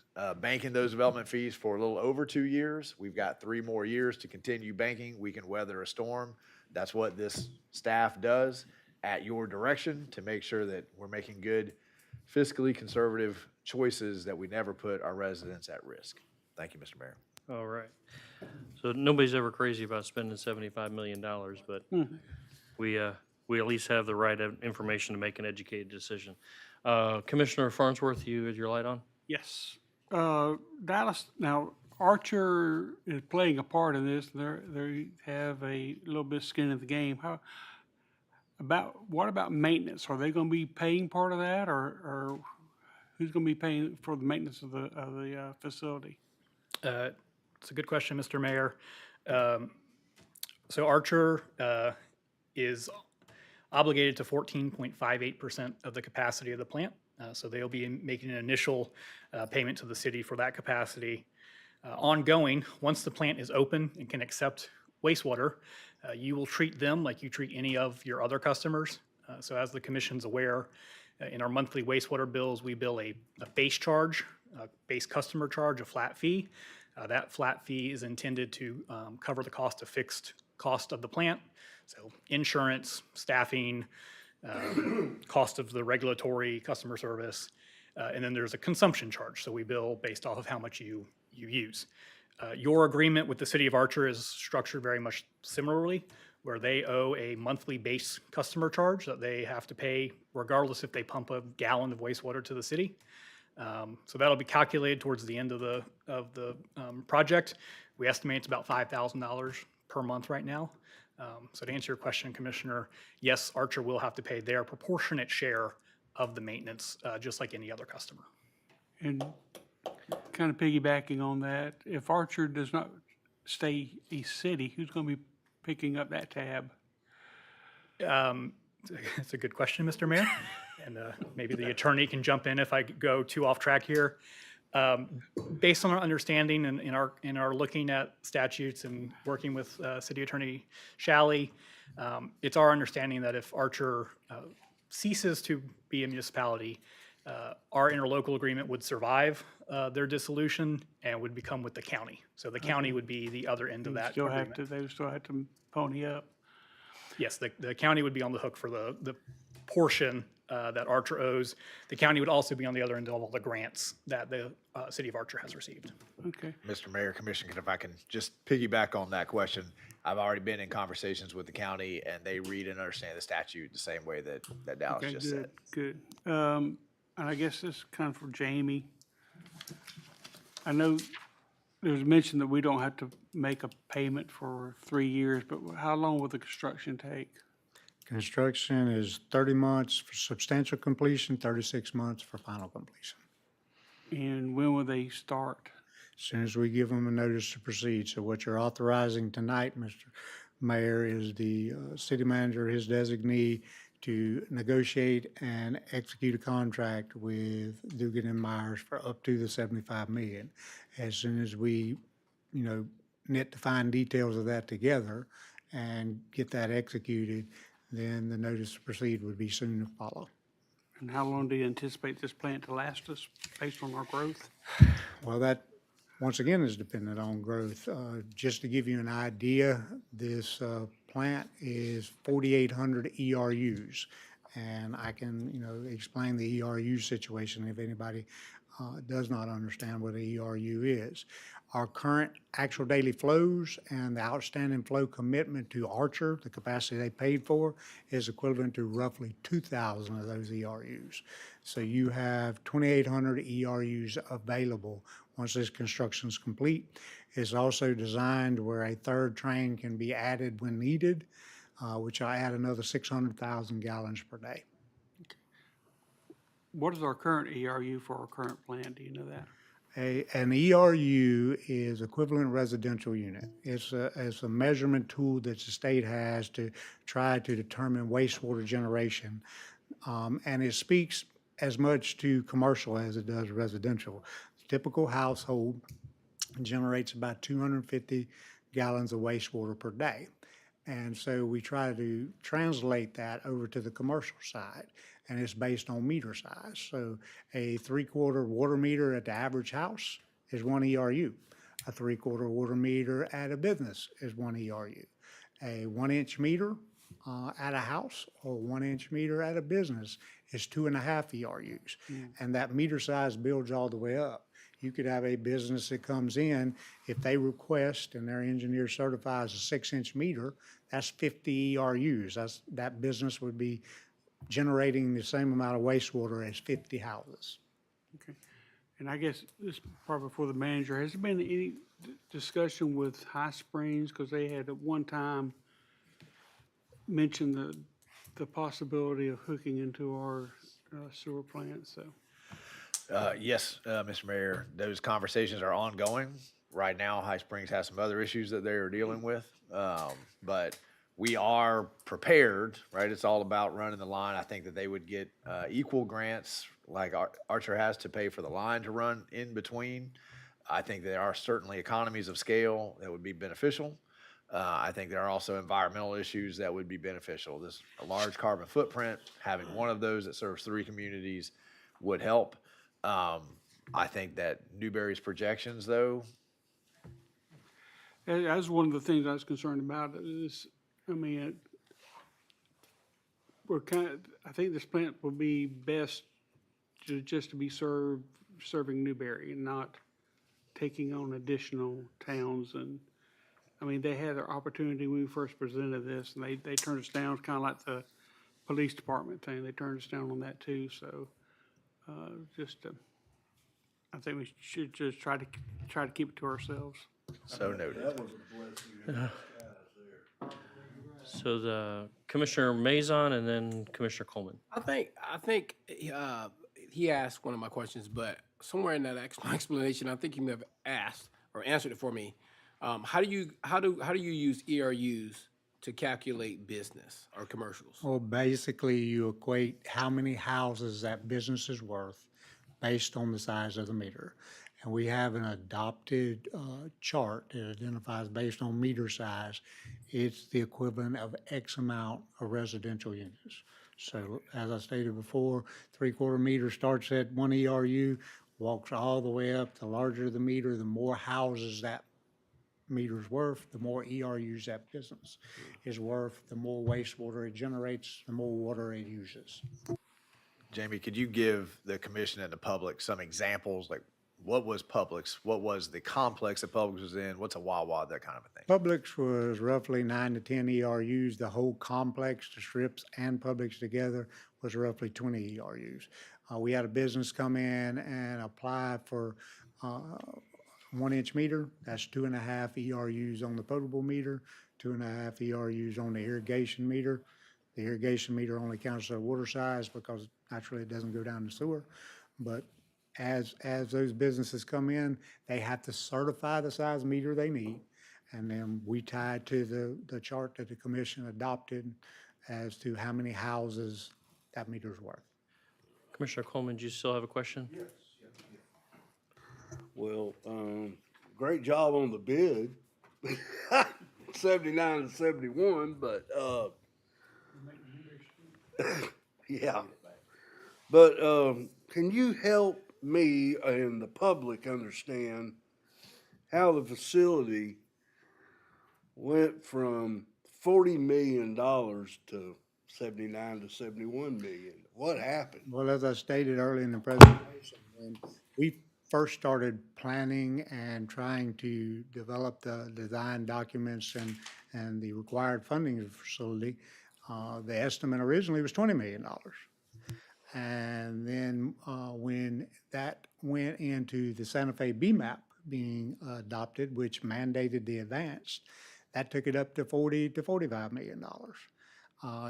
banking those development fees for a little over 2 years. We've got 3 more years to continue banking. We can weather a storm. That's what this staff does at your direction to make sure that we're making good, fiscally conservative choices that we never put our residents at risk. Thank you, Mr. Mayor. All right. So nobody's ever crazy about spending $75 million, but we at least have the right information to make an educated decision. Commissioner Farnsworth, you had your light on? Yes. Dallas, now Archer is playing a part in this. They have a little bit of skin in the game. What about maintenance? Are they going to be paying part of that, or who's going to be paying for the maintenance of the facility? It's a good question, Mr. Mayor. So Archer is obligated to 14.58% of the capacity of the plant. So they'll be making an initial payment to the city for that capacity. Ongoing, once the plant is open and can accept wastewater, you will treat them like you treat any of your other customers. So as the commission's aware, in our monthly wastewater bills, we bill a base charge, a base customer charge, a flat fee. That flat fee is intended to cover the fixed cost of the plant. So insurance, staffing, cost of the regulatory customer service, and then there's a consumption charge. So we bill based off of how much you use. Your agreement with the city of Archer is structured very much similarly, where they owe a monthly base customer charge that they have to pay regardless if they pump a gallon of wastewater to the city. So that'll be calculated towards the end of the project. We estimate it's about $5,000 per month right now. So to answer your question, Commissioner, yes, Archer will have to pay their proportionate share of the maintenance, just like any other customer. And kind of piggybacking on that, if Archer does not stay a city, who's going to be picking up that tab? It's a good question, Mr. Mayor, and maybe the attorney can jump in if I go too off track here. Based on our understanding and in our looking at statutes and working with City Attorney Shalley, it's our understanding that if Archer ceases to be a municipality, our interlocal agreement would survive their dissolution and would become with the county. So the county would be the other end of that agreement. They would still have to pony up. Yes, the county would be on the hook for the portion that Archer owes. The county would also be on the other end of all the grants that the city of Archer has received. Okay. Mr. Mayor, Commissioner, if I can just piggyback on that question, I've already been in conversations with the county, and they read and understand the statute the same way that Dallas Okay, just said. good. And I guess this is kind of for Jamie. I know it was mentioned that we don't have to make a payment for 3 years, but how long will the construction take? Construction is 30 months for substantial completion, 36 months for final completion. And when will they start? As soon as we give them a notice to proceed. So what you're authorizing tonight, Mr. Mayor, is the city manager, his designee, to negotiate and execute a contract with Dugan and Myers for up to the 75 million. As soon as we, knit the fine details of that together and get that executed, then the notice to proceed would be soon to follow. And how long do you anticipate this plant to last us based on our growth? Well, that, once again, is dependent on growth. Just to give you an idea, this plant is 4,800 ERUs. And I can, explain the ERU situation if anybody does not understand what an ERU is. Our current actual daily flows and the outstanding flow commitment to Archer, the capacity they paid for, is equivalent to roughly 2,000 of those ERUs. So you have 2,800 ERUs available once this construction is complete. It's also designed where a third train can be added when needed, which will add another 600,000 gallons per day. What is our current ERU for our current plant? Do you know that? An ERU is equivalent residential unit. It's a measurement tool that the state has to try to determine wastewater generation. And it speaks as much to commercial as it does residential. Typical household generates about 250 gallons of wastewater per day. And so we try to translate that over to the commercial side, and it's based on meter size. So a 3/4 water meter at the average house is 1 ERU. A 3/4 water meter at a business is 1 ERU. A 1-inch meter at a house or 1-inch meter at a business is 2.5 ERUs. And that meter size builds all the way up. You could have a business that comes in, if they request and their engineer certifies a 6-inch meter, that's 50 ERUs. That business would be generating the same amount of wastewater as 50 houses. Okay. And I guess this is probably for the manager. Has there been any discussion with High Springs? Because they had at one time mentioned the possibility of hooking into our sewer plant, so. Yes, Mr. Mayor, those conversations are ongoing. Right now, High Springs has some other issues that they are dealing with. But we are prepared, right? It's all about running the line. I think that they would get equal grants like Archer has to pay for the line to run in between. I think there are certainly economies of scale that would be beneficial. I think there are also environmental issues that would be beneficial. A large carbon footprint, having one of those that serves 3 communities would help. I think that Newberry's projections, though. That's one of the things I was concerned about is, I mean, I think this plant will be best just to be serving Newberry and not taking on additional towns. And, I mean, they had their opportunity when we first presented this, and they turned us down. It's kind of like the police department thing. They turned us down on that too, so. I think we should just try to keep it to ourselves. So noted. That was a blessing. So the Commissioner Mazon and then Commissioner Coleman. I think he asked one of my questions, but somewhere in that explanation, I think you may have asked or answered it for me. How do you use ERUs to calculate business or commercials? Well, basically, you equate how many houses that business is worth based on the size of the meter. And we have an adopted chart that identifies based on meter size, it's the equivalent of X amount of residential units. So as I stated before, 3/4 meter starts at 1 ERU, walks all the way up. The larger the meter, the more houses that meter's worth, the more ERUs that business is worth, the more wastewater it generates, the more water it uses. Jamie, could you give the commission and the public some examples, like what was Publix? What was the complex that Publix was in? What's a Wawa, that kind of a thing? Publix was roughly 9 to 10 ERUs. The whole complex, the strips and Publix together, was roughly 20 ERUs. We had a business come in and apply for 1-inch meter, that's 2.5 ERUs on the potable meter, 2.5 ERUs on the irrigation meter. The irrigation meter only counts the water size because naturally it doesn't go down the sewer. But as those businesses come in, they have to certify the size meter they need. And then we tie it to the chart that the commission adopted as to how many houses that meter's worth. Commissioner Coleman, do you still have a question? Well, great job on the bid. 79 to 71, but, yeah. But, can you help me and the public understand how the facility went from $40 million to 79 to 71 million? What happened? Well, as I stated earlier in the presentation, when we first started planning and trying to develop the design documents and the required funding of the facility, the estimate originally was $20 million. And then when that went into the Santa Fe BMAP being adopted, which mandated the advance, that took it up to $40 to $45 million.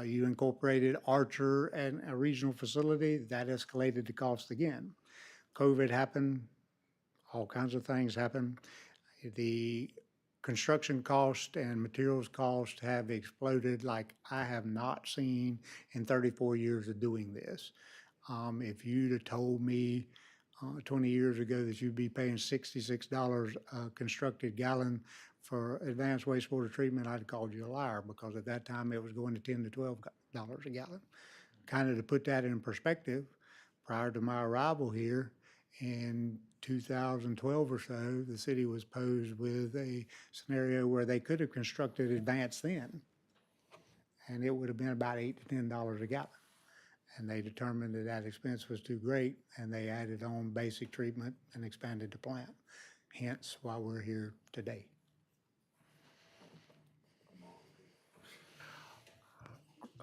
You incorporated Archer and a regional facility, that escalated the cost again. COVID happened, all kinds of things happened. The construction cost and materials cost have exploded like I have not seen in 34 years of doing this. If you'd have told me 20 years ago that you'd be paying $66 a constructed gallon for advanced wastewater treatment, I'd have called you a liar, because at that time it was going to $10 to $12 a gallon. Kind of to put that in perspective, prior to my arrival here in 2012 or so, the city was posed with a scenario where they could have constructed advanced then, and it would have been about $8 to $10 a gallon. And they determined that that expense was too great, and they added on basic treatment and expanded the plant. Hence why we're here today.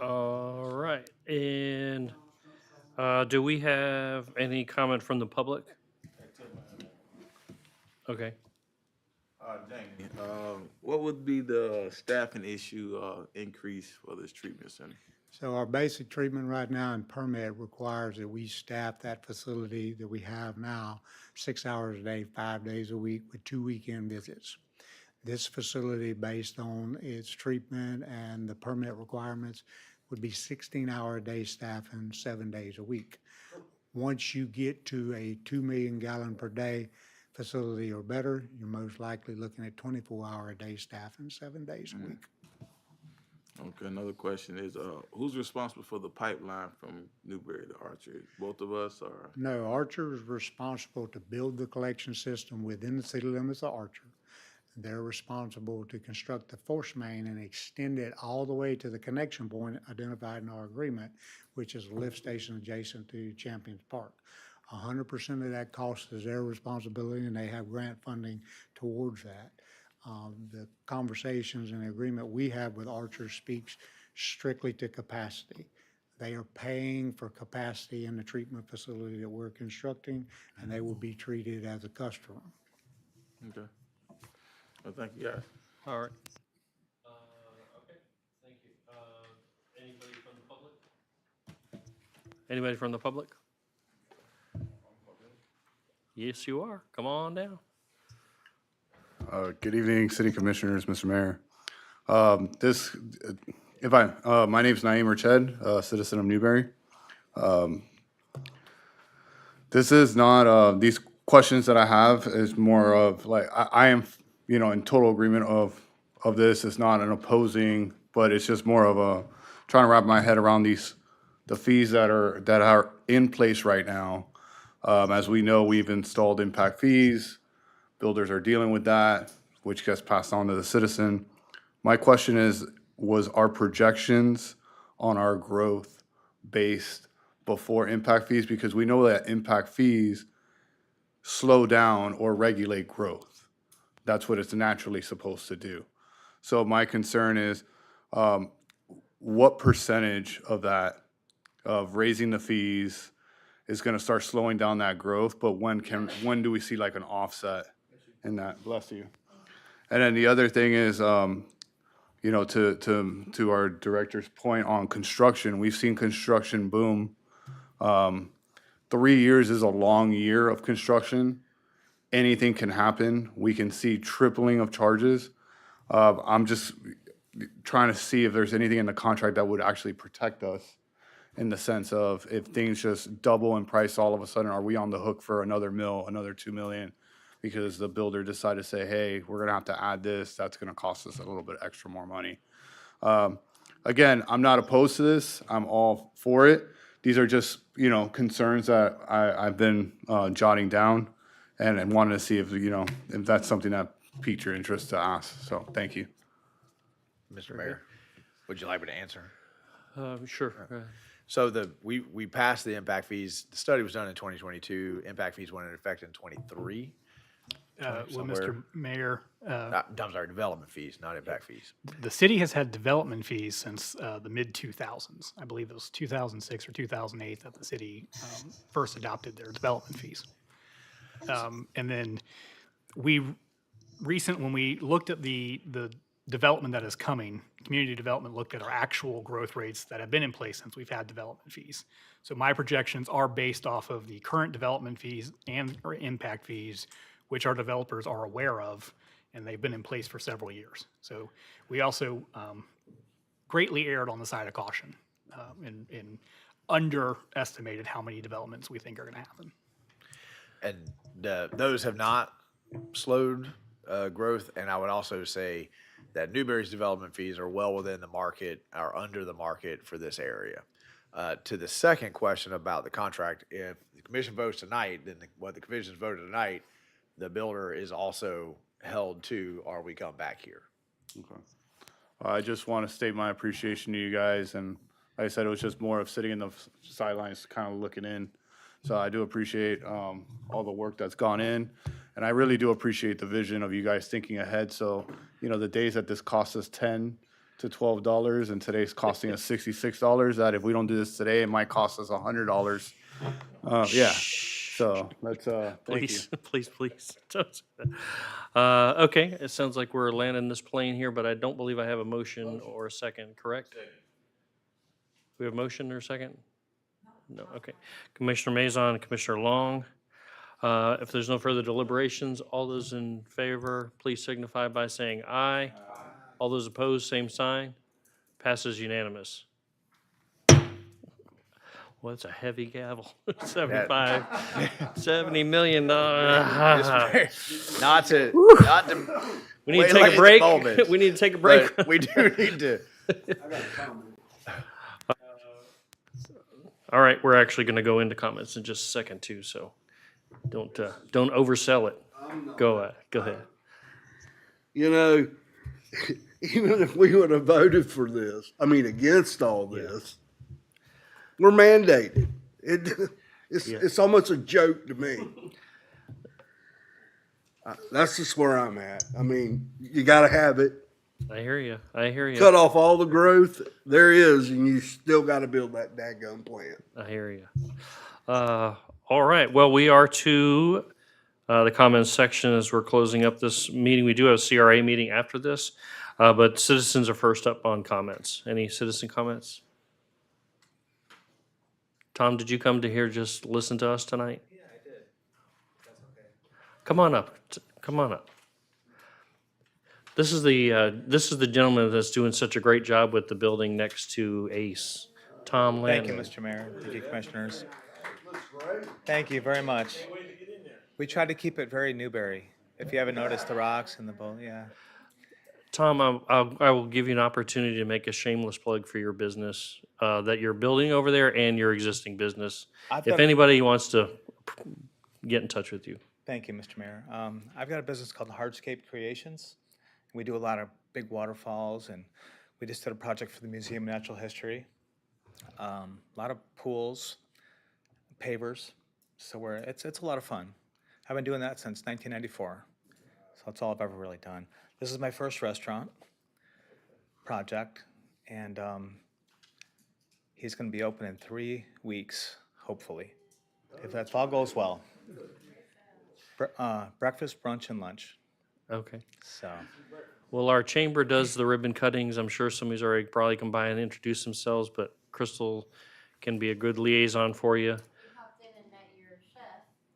All right, and do we have any comment from the public? Okay. Jamie, what would be the staffing issue, increase for this treatment center? So our basic treatment right now and permit requires that we staff that facility that we have now 6 hours a day, 5 days a week with 2 weekend visits. This facility, based on its treatment and the permit requirements, would be 16-hour-a-day staff and 7 days a week. Once you get to a 2 million gallon per day facility or better, you're most likely looking at 24-hour-a-day staff and 7 days a week. Okay, another question is, who's responsible for the pipeline from Newberry to Archer? Both of us, or? No, Archer is responsible to build the collection system within the city limits of Archer. They're responsible to construct the force main and extend it all the way to the connection point identified in our agreement, which is a lift station adjacent to Champions Park. 100% of that cost is their responsibility, and they have grant funding towards that. The conversations and the agreement we have with Archer speaks strictly to capacity. They are paying for capacity in the treatment facility that we're constructing, and they will be treated as a customer. Okay. Well, thank you, guys. All right. Okay, thank you. Anybody from the public? Anybody from the public? Yes, you are. Come on down. Good evening, City Commissioners, Mr. Mayor. My name is Naeem Rached, a citizen of Newberry. This is not, these questions that I have is more of like, I am, in total agreement of this. It's not an opposing, but it's just more of a trying to wrap my head around the fees that are in place right now. As we know, we've installed impact fees. Builders are dealing with that, which gets passed on to the citizen. My question was our projections on our growth based before impact fees? Because we know that impact fees slow down or regulate growth. That's what it's naturally supposed to do. So my concern is, what percentage of that, of raising the fees is gonna start slowing down that growth, but when do we see like an offset in that? Bless you. And then the other thing is, you know, to our director's point on construction, we've seen construction boom. 3 years is a long year of construction. Anything can happen. We can see tripling of charges. I'm just trying to see if there's anything in the contract that would actually protect us in the sense of if things just double in price all of a sudden, are we on the hook for another another 2 million? Because the builder decided to say, hey, we're gonna have to add this, that's gonna cost us a little bit extra more money. Again, I'm not opposed to this, I'm all for it. These are just, you know, concerns that I've been jotting down and wanted to see if, you know, if that's something that piqued your interest to ask, so thank you. Mr. Mayor, would you like me to answer? Sure. So we passed the impact fees. The study was done in 2022. Impact fees went into effect in 23. Well, somewhere. Mr. Mayor, I'm sorry, development fees, not impact fees. the city has had development fees since the mid-2000s. I believe it was 2006 or 2008 that the city first adopted their development fees. And then when we looked at the development that is coming, community development looked at our actual growth rates that have been in place since we've had development fees. So my projections are based off of the current development fees or impact fees, which our developers are aware of, and they've been in place for several years. So we also greatly erred on the side of caution and underestimated how many developments we think are going to happen. And those have not slowed growth. And I would also say that Newberry's development fees are well within the market, are under the market for this area. To the second question about the contract, if the commission votes tonight, then what the commission's voted tonight, the builder is also held to, or we come back here. Okay. I just want to state my appreciation to you guys, and like I said, it was just more of sitting in the sidelines, kind of looking in. So I do appreciate all the work that's gone in, and I really do appreciate the vision of you guys thinking ahead. So, you know, the days that this cost us $10 to $12, and today's costing us $66, that if we don't do this today, it might cost us $100. Yeah. So let's thank you. Please. Okay, it sounds like we're landing this plane here, but I don't believe I have a motion or a second, correct? We have a motion or a second? No, okay. Commissioner Mazon, Commissioner Long. If there's no further deliberations, all those in favor, please signify by saying aye. All those opposed, same sign. Passes unanimous. Well, that's a heavy gavel. 75, $70 million. Not to We need to waylay take a the break. moment, We need to take a break. but we do need to. All right, we're actually going to go into comments in just a second too, so don't oversell it. Go ahead. You know, even if we would have voted for this, I mean, against all this, we're mandated. It's almost a joke to me. That's just where I'm at. I mean, you got to have it. I hear you. Cut off all the growth there is, and you still got to build that daggone plant. I hear you. All right, well, we are to the comments section as we're closing up this meeting. We do have a CRA meeting after this, but citizens are first up on comments. Any citizen comments? Tom, did you come to here just listen to us tonight? Yeah, I did. That's okay. Come on up. Come on up. This is the gentleman that's doing such a great job with the building next to Ace, Tom Landon. Thank you, Mr. Mayor, City Commissioners. Thank you very much. We tried to keep it very Newberry. If you haven't noticed the rocks and the bowl, yeah. Tom, I will give you an opportunity to make a shameless plug for your business that you're building over there and your existing business. If anybody wants to get in touch with you. Thank you, Mr. Mayor. I've got a business called Hardscape Creations. We do a lot of big waterfalls, and we just did a project for the Museum of Natural History. A lot of pools, pavers. So it's a lot of fun. I've been doing that since 1994. So that's all I've ever really done. This is my first restaurant project, and he's going to be open in 3 weeks, hopefully. if that's all goes well. Breakfast, brunch, and lunch. Okay. So, Well, our chamber does the ribbon cuttings. I'm sure somebody's already probably come by and introduced themselves, but Crystal can be a good liaison for you. Popped in and met your chef.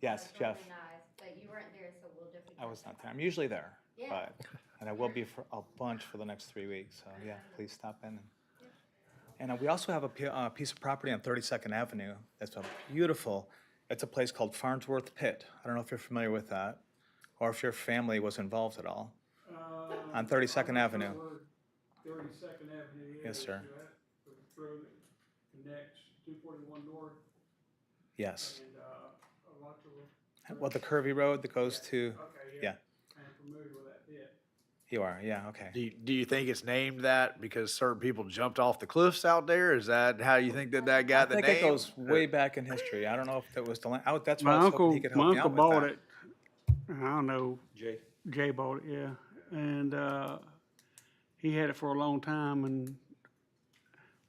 yes, That's Jeff, really nice, but you weren't there, so we'll definitely. I was not there. I'm usually there, Yeah. but, and I will be for a bunch for the next 3 weeks. So, yeah, please stop in. And we also have a piece of property on 32nd Avenue. That's a beautiful, it's a place called Farnsworth Pit. I don't know if you're familiar with that, or if your family was involved at all. On 32nd Avenue. 32nd Avenue. Yes, sir. The road that connects 241 North Yes. and Alachua. Well, the curvy road that goes to, Okay, yeah, I'm familiar with that bit. you are, yeah, okay. Do you think it's named that because certain people jumped off the cliffs out there? Is that how you think that I got the think name? it goes way back in history. I don't know if that was the land, that's why My I was hoping uncle, he could my help me uncle out with bought that. it. I don't know. Jay? Jay bought it, yeah. And he had it for a long time, and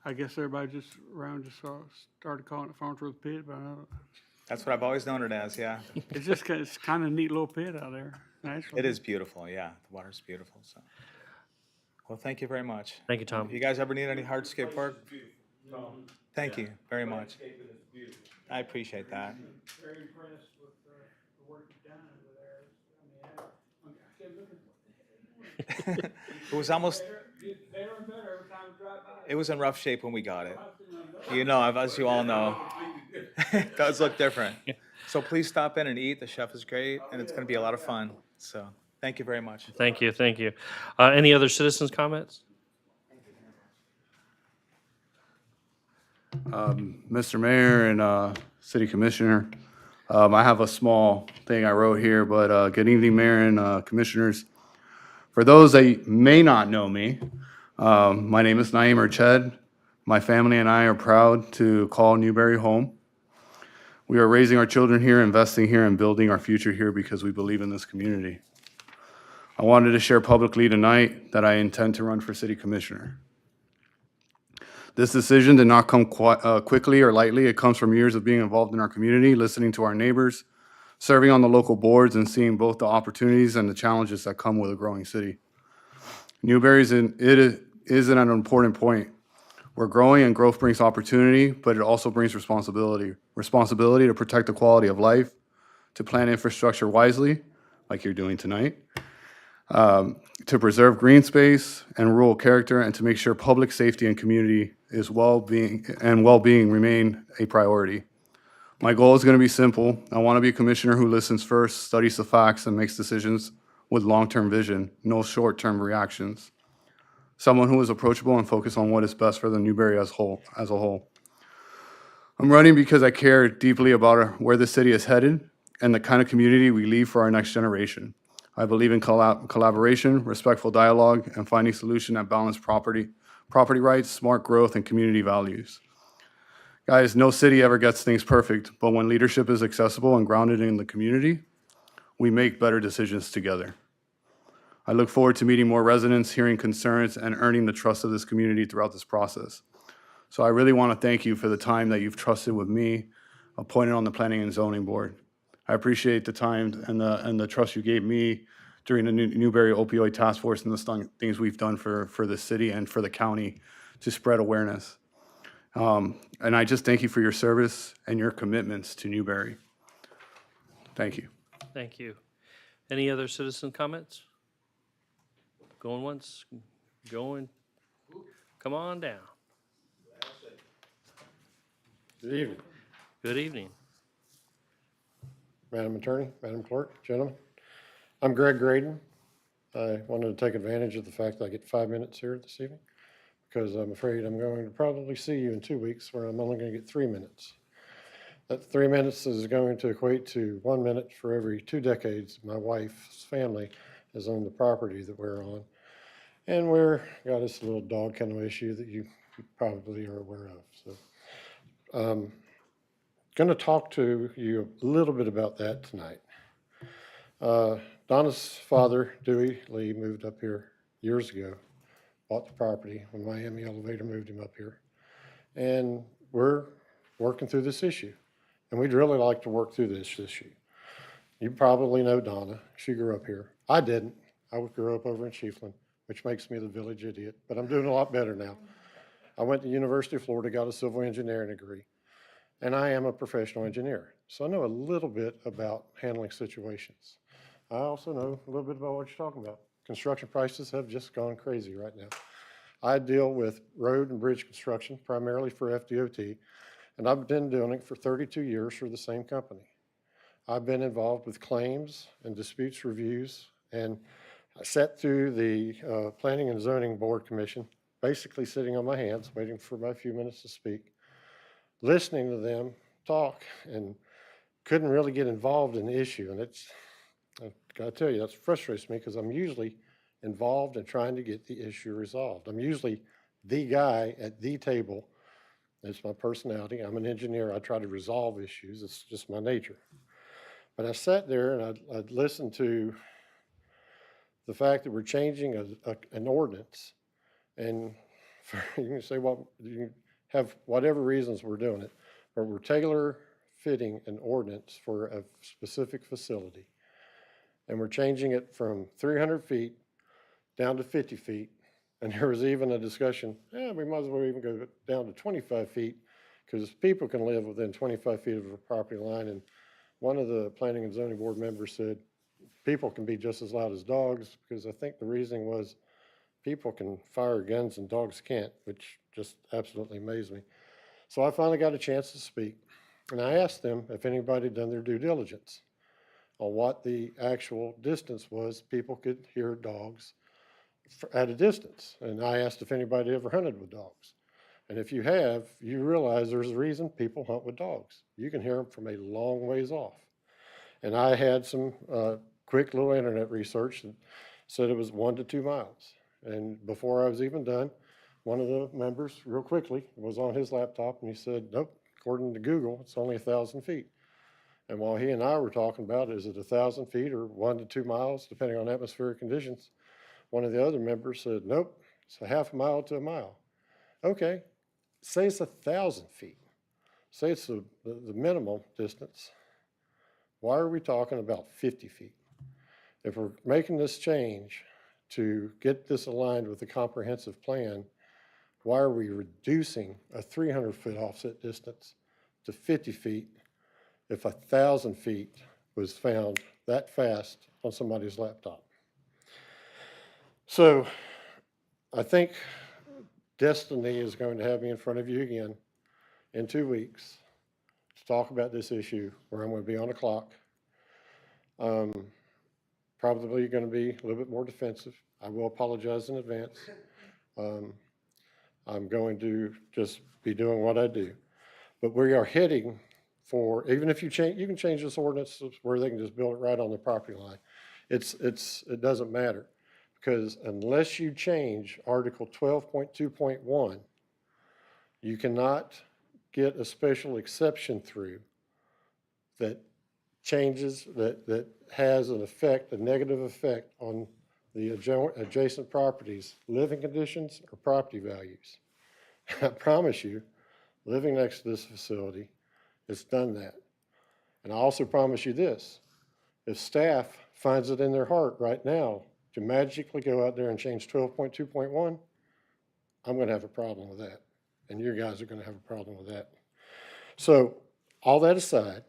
I guess everybody just around just started calling it Farnsworth Pit, but That's what I've always known it as, yeah. it's just it's kind of a neat little pit out there. Actually, It is beautiful, yeah. The water's beautiful, so. Well, thank you very much. Thank you, Tom. If you guys ever need any hardscape work, thank you very much. I appreciate that. Very impressed with the work you've done over there. I mean, I kept looking. It was almost, Better and better every time I drive by. it was in rough shape when we got it. You know, as you all know, it does look different. So please stop in and eat. The chef is great, and it's going to be a lot of fun. So, thank you very much. Thank you, thank you. Any other citizens' comments? Mr. Mayor and City Commissioner, I have a small thing I wrote here, but good evening, Mayor and Commissioners. For those that may not know me, my name is Naeem Urched. My family and I are proud to call Newberry home. We are raising our children here, investing here, and building our future here because we believe in this community. I wanted to share publicly tonight that I intend to run for City Commissioner. This decision did not come quickly or lightly. It comes from years of being involved in our community, listening to our neighbors, serving on the local boards, and seeing both the opportunities and the challenges that come with a growing city. Newberry is at an important point. We're growing, and growth brings opportunity, but it also brings responsibility. Responsibility to protect the quality of life, to plan infrastructure wisely, like you're doing tonight, to preserve green space and rural character, and to make sure public safety and community is well-being remain a priority. My goal is going to be simple. I want to be a commissioner who listens first, studies the facts, and makes decisions with long-term vision, no short-term reactions. Someone who is approachable and focused on what is best for the Newberry as a whole. I'm running because I care deeply about where the city is headed and the kind of community we leave for our next generation. I believe in collaboration, respectful dialogue, and finding solutions that balance property rights, smart growth, and community values. Guys, no city ever gets things perfect, but when leadership is accessible and grounded in the community, we make better decisions together. I look forward to meeting more residents, hearing concerns, and earning the trust of this community throughout this process. So I really want to thank you for the time that you've trusted with me, appointed on the Planning and Zoning Board. I appreciate the time and the trust you gave me during the Newberry Opioid Task Force and the things we've done for the city and for the county to spread awareness. And I just thank you for your service and your commitments to Newberry. Thank you. Thank you. Any other citizen comments? Going once, going, come on down. Good evening, Good evening. Madam Attorney, Madam Clerk, gentlemen. I'm Greg Graydon. I wanted to take advantage of the fact that I get 5 minutes here this evening because I'm afraid I'm going to probably see you in 2 weeks where I'm only going to get 3 minutes. That 3 minutes is going to equate to 1 minute for every 2 decades my wife's family has owned the property that we're on. And we're got this little dog kennel issue that you probably are aware of. So going to talk to you a little bit about that tonight. Donna's father, Dewey Lee, moved up here years ago, bought the property when Miami Elevator moved him up here. And we're working through this issue. and we'd really like to work through this issue. You probably know Donna. She grew up here. I didn't. I grew up over in Chiefland, which makes me the village idiot, but I'm doing a lot better now. I went to University of Florida, got a civil engineering degree, and I am a professional engineer. So I know a little bit about handling situations. I also know a little bit about what you're talking about. Construction prices have just gone crazy right now. I deal with road and bridge construction, primarily for FDOT, and I've been doing it for 32 years for the same company. I've been involved with claims and disputes reviews, and I sat through the Planning and Zoning Board Commission, basically sitting on my hands, waiting for my few minutes to speak, listening to them talk, and couldn't really get involved in the issue. And I've got to tell you, that frustrates me because I'm usually involved in trying to get the issue resolved. I'm usually the guy at the table. It's my personality. I'm an engineer. I try to resolve issues. It's just my nature. But I sat there and I'd listened to the fact that we're changing an ordinance, and you can say, well, you can have whatever reasons we're doing it, but we're tailor fitting an ordinance for a specific facility. And we're changing it from 300 feet down to 50 feet. And there was even a discussion, we might as well even go down to 25 feet because people can live within 25 feet of a property line. And one of the Planning and Zoning Board members said, people can be just as loud as dogs, because I think the reasoning was people can fire guns and dogs can't, which just absolutely amazed me. So I finally got a chance to speak, and I asked them if anybody had done their due diligence on what the actual distance was people could hear dogs at a distance. And I asked if anybody ever hunted with dogs. And if you have, you realize there's a reason people hunt with dogs. You can hear them from a long ways off. And I had some quick little internet research that said it was 1 to 2 miles. And before I was even done, one of the members, real quickly, was on his laptop and he said, nope, according to Google, it's only 1,000 feet. And while he and I were talking about, is it 1,000 feet or 1 to 2 miles, depending on atmospheric conditions, one of the other members said, nope, it's a half a mile to a mile. Okay, say it's 1,000 feet. Say it's the minimal distance. Why are we talking about 50 feet? If we're making this change to get this aligned with the comprehensive plan, why are we reducing a 300-foot offset distance to 50 feet if 1,000 feet was found that fast on somebody's laptop? So I think destiny is going to have me in front of you again in 2 weeks to talk about this issue, where I'm going to be on a clock. Probably going to be a little bit more defensive. I will apologize in advance. I'm going to just be doing what I do. But we are heading for, even if you change, you can change this ordinance where they can just build it right on the property line. It doesn't matter, because unless you change Article 12.2.1, you cannot get a special exception through that changes, that has an effect, a negative effect on the adjacent properties, living conditions or property values. I promise you, living next to this facility, it's done that. And I also promise you this, if staff finds it in their heart right now to magically go out there and change 12.2.1, I'm going to have a problem with that. And you guys are going to have a problem with that. So all that aside,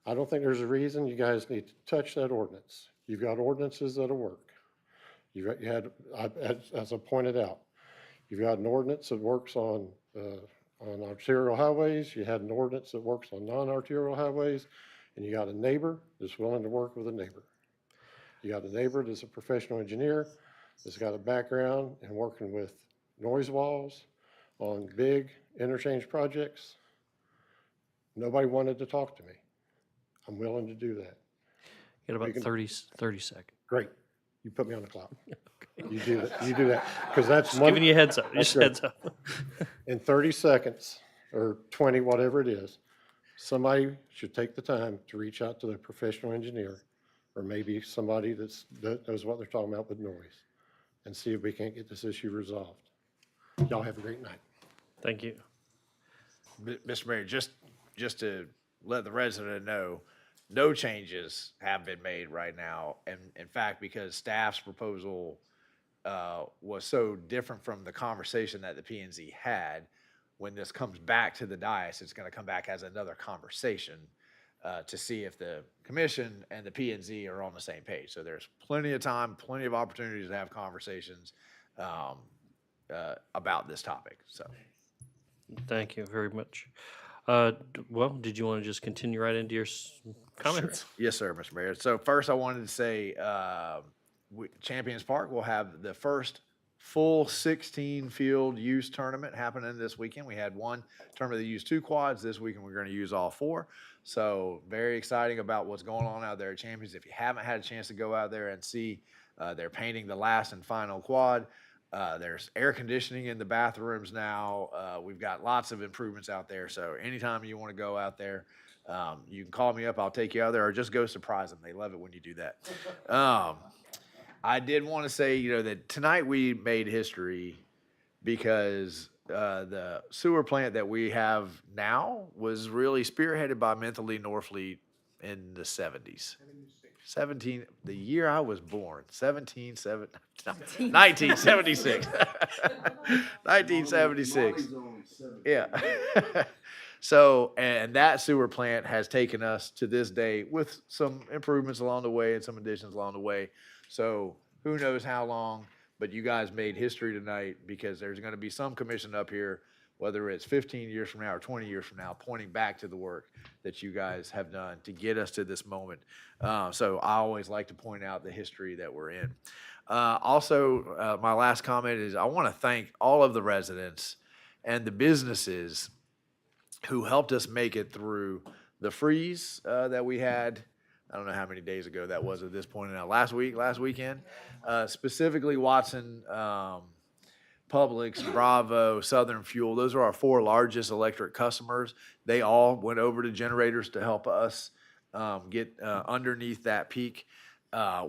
I don't think there's a reason you guys need to touch that ordinance. You've got ordinances that'll work. As I pointed out, you've got an ordinance that works on arterial highways. You had an ordinance that works on non-arterial highways, and you got a neighbor that's willing to work with a neighbor. You got a neighbor that's a professional engineer that's got a background in working with noise walls on big interchange projects. Nobody wanted to talk to me. I'm willing to do that. Get about 30 seconds. Great. You put me on the clock. You do that. You do that. Because that's Just giving you a heads up. Just heads up. In 30 seconds or 20, whatever it is, somebody should take the time to reach out to the professional engineer, or maybe somebody that knows what they're talking about with noise, and see if we can't get this issue resolved. Y'all have a great night. Thank you. Mr. Mayor, just to let the resident know, no changes have been made right now. And in fact, because staff's proposal was so different from the conversation that the P and Z had, when this comes back to the dais, it's going to come back as another conversation to see if the commission and the P and Z are on the same page. So there's plenty of time, plenty of opportunities to have conversations about this topic. So. Thank you very much. Well, did you want to just continue right into your comments? Sure. Yes, sir, Mr. Mayor. So first I wanted to say Champions Park will have the first full 16 field use tournament happening this weekend. We had one tournament that used 2 quads. This weekend we're going to use all 4. So very exciting about what's going on out there at Champions. If you haven't had a chance to go out there and see, they're painting the last and final quad. There's air conditioning in the bathrooms now. We've got lots of improvements out there. So anytime you want to go out there, you can call me up. I'll take you out there, or just go surprise them. They love it when you do that. I did want to say, that tonight we made history because the sewer plant that we have now was really spearheaded by Mentally Norfleet in the 70s. 17, the year I was born, 1976. 1976. Yeah. So, and that sewer plant has taken us to this day with some improvements along the way and some additions along the way. So who knows how long, but you guys made history tonight because there's going to be some commission up here, whether it's 15 years from now or 20 years from now, pointing back to the work that you guys have done to get us to this moment. So I always like to point out the history that we're in. Also, my last comment is I want to thank all of the residents and the businesses who helped us make it through the freeze that we had. I don't know how many days ago that was at this point now. Last weekend, specifically Watson, Publix, Bravo, Southern Fuel. Those are our 4 largest electric customers. They all went over to generators to help us get underneath that peak.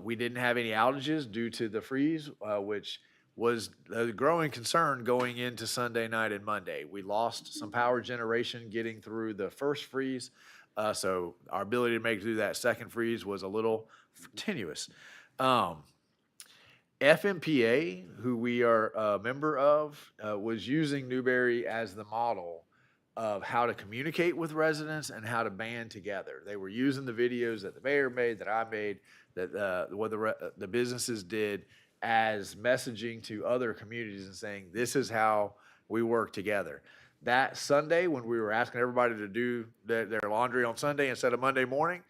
We didn't have any outages due to the freeze, which was a growing concern going into Sunday night and Monday. We lost some power generation getting through the first freeze. So our ability to make it through that second freeze was a little tenuous. FMPA, who we are a member of, was using Newberry as the model of how to communicate with residents and how to band together. They were using the videos that the mayor made, that I made, that what the businesses did as messaging to other communities and saying, this is how we work together. That Sunday, when we were asking everybody to do their laundry on Sunday instead of Monday morning,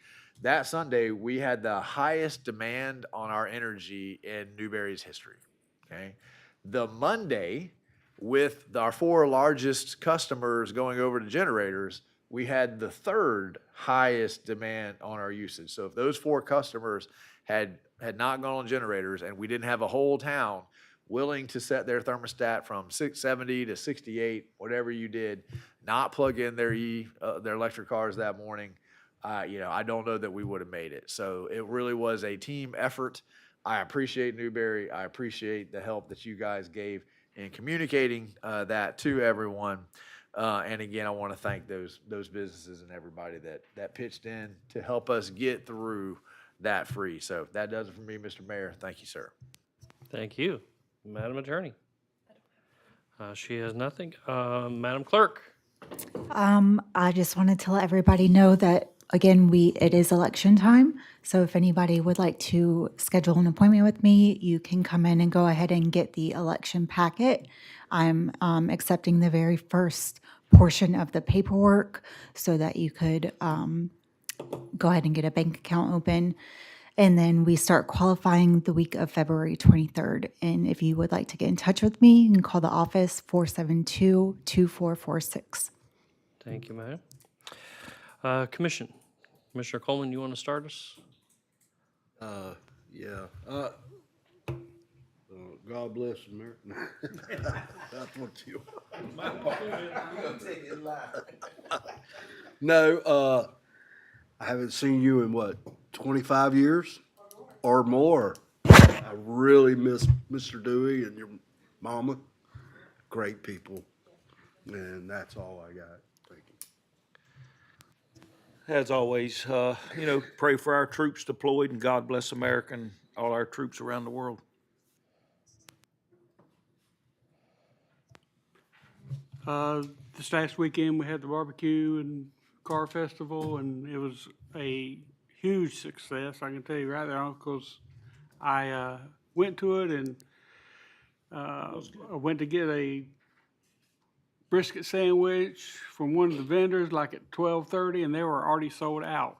that Sunday, we had the highest demand on our energy in Newberry's history, okay? The Monday, with our 4 largest customers going over to generators, we had the 3rd highest demand on our usage. So if those 4 customers had not gone on generators and we didn't have a whole town willing to set their thermostat from 70 to 68, whatever you did, not plug in their electric cars that morning, I don't know that we would have made it. So it really was a team effort. I appreciate Newberry. I appreciate the help that you guys gave in communicating that to everyone. And again, I want to thank those businesses and everybody that pitched in to help us get through that freeze. So that does it for me, Mr. Mayor. Thank you, sir. Thank you, Madam Attorney. She has nothing. Madam Clerk. I just wanted to let everybody know that, again, it is election time. So if anybody would like to schedule an appointment with me, you can come in and go ahead and get the election packet. I'm accepting the very first portion of the paperwork so that you could go ahead and get a bank account open. And then we start qualifying the week of February 23rd. And if you would like to get in touch with me, you can call the office 472-2446. Thank you, Madam. Commission. Commissioner Coleman, you want to start us? Yeah. God bless America. That's what you. No, I haven't seen you in 25 years or more. I really miss Mr. Dewey and your mama. Great people. And that's all I got. Thank you. as always, pray for our troops deployed, and God bless America and all our troops around the world. This last weekend, we had the barbecue and car festival, and it was a huge success, I can tell you right now, because I went to it and I went to get a brisket sandwich from one of the vendors like at 12:30, and they were already sold out.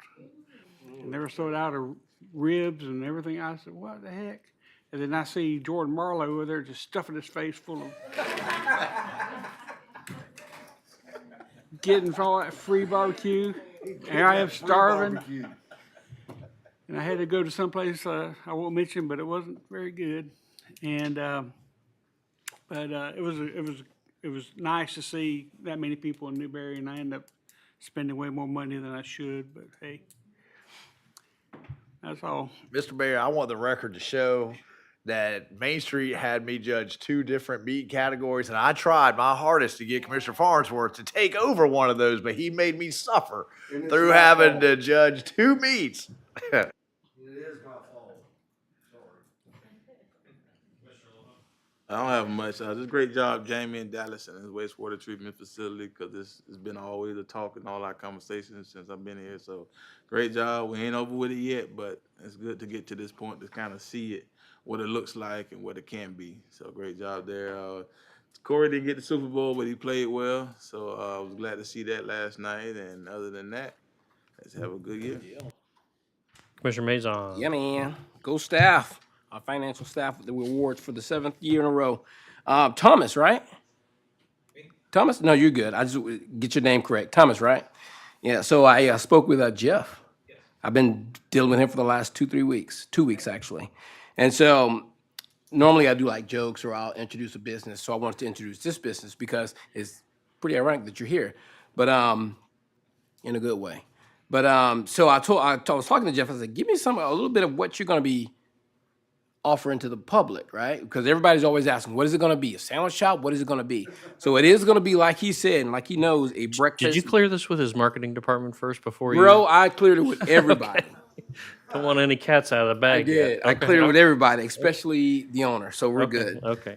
And they were sold out of ribs and everything. I said, what the heck? And then I see Jordan Marlowe over there just stuffing his face full of getting all that free barbecue. And I am starving. And I had to go to some place I won't mention, but it wasn't very good. And it was nice to see that many people in Newberry, and I end up spending way more money than I should. But hey, that's all. Mr. Mayor, I want the record to show that Main Street had me judge 2 different meat categories, and I tried my hardest to get Commissioner Farnsworth to take over one of those, but he made me suffer through having to judge 2 meats. It is my fault. I don't have much. Just great job, Jamie and Dallas and his wastewater treatment facility, because this has been always a talk in all our conversations since I've been here. So great job. We ain't over with it yet, but it's good to get to this point to kind of see it, what it looks like and what it can be. So great job there. Corey didn't get the Super Bowl, but he played well. So I was glad to see that last night. And other than that, let's have a good year. Commissioner Maison. Yeah, man. Go staff. Our financial staff with the awards for the 7th year in a row. Thomas, right? Thomas? No, you're good. I just get your name correct. Thomas, right? Yeah, so I spoke with Jeff. I've been dealing with him for the last 2 weeks, 2 weeks actually. And so normally I do like jokes or I'll introduce a business. So I wanted to introduce this business because it's pretty ironic that you're here, but in a good way. But so I was talking to Jeff. I said, give me a little bit of what you're going to be offering to the public, right? Because everybody's always asking, what is it going to be? A sandwich shop? What is it going to be? So it is going to be, like he said, and like he knows, a breakfast. Did you clear this with his marketing department first before you? Bro, I cleared it with everybody. Don't want any cats out of the bag. I did. Yet. I cleared it with everybody, especially the owner. So we're good. Okay.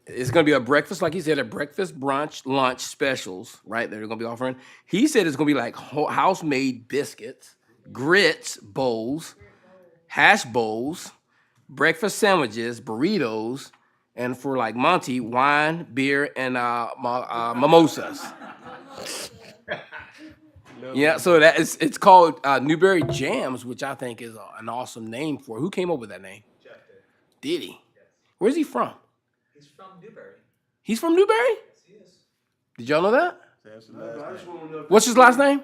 It's going to be a breakfast, like he said, a breakfast, brunch, lunch specials, right? They're going to be offering. He said it's going to be like house-made biscuits, grits bowls, hash bowls, breakfast sandwiches, burritos, and for like Monty, wine, beer, and mimosas. Yeah, so it's called Newberry Jams, which I think is an awesome name for it. Who came up with that name? Jeff did. Did he? Where's he from? He's from Newberry. He's from Newberry? Yes, he is. Did y'all know that? I just want to know. What's his last name?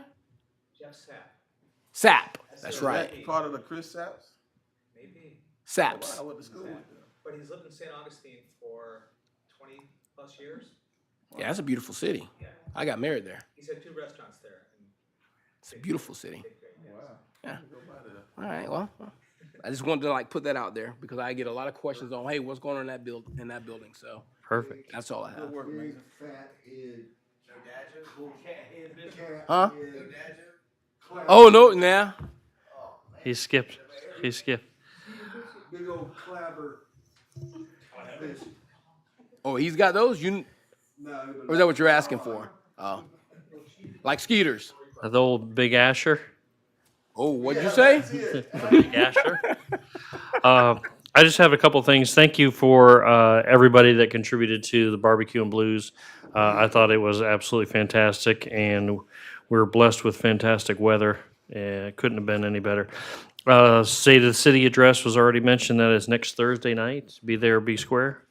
Jeff Sapp. Sapp. That's right. Part of the Chris Saps? Maybe. Saps. I went to school with them. But he's lived in St. Augustine for 20 plus years. Yeah, that's a beautiful city. Yeah. I got married there. He's had 2 restaurants there. It's a beautiful city. Wow. Yeah. All right. Well, I just wanted to like put that out there because I get a lot of questions on, hey, what's going on in that building? So Perfect. that's all I have. Big fat head. Huh? Oh no, nah. He skipped. Big old clabber. Oh, he's got those? No, Or is that what you're asking for? Oh. Like Skeeters. The old Big Asher. Oh, what'd you say? The Big Asher. I just have a couple things. Thank you for everybody that contributed to the Barbecue and Blues. I thought it was absolutely fantastic, and we're blessed with fantastic weather. It couldn't have been any better. State of the City address was already mentioned. That is next Thursday night. Be there, be square.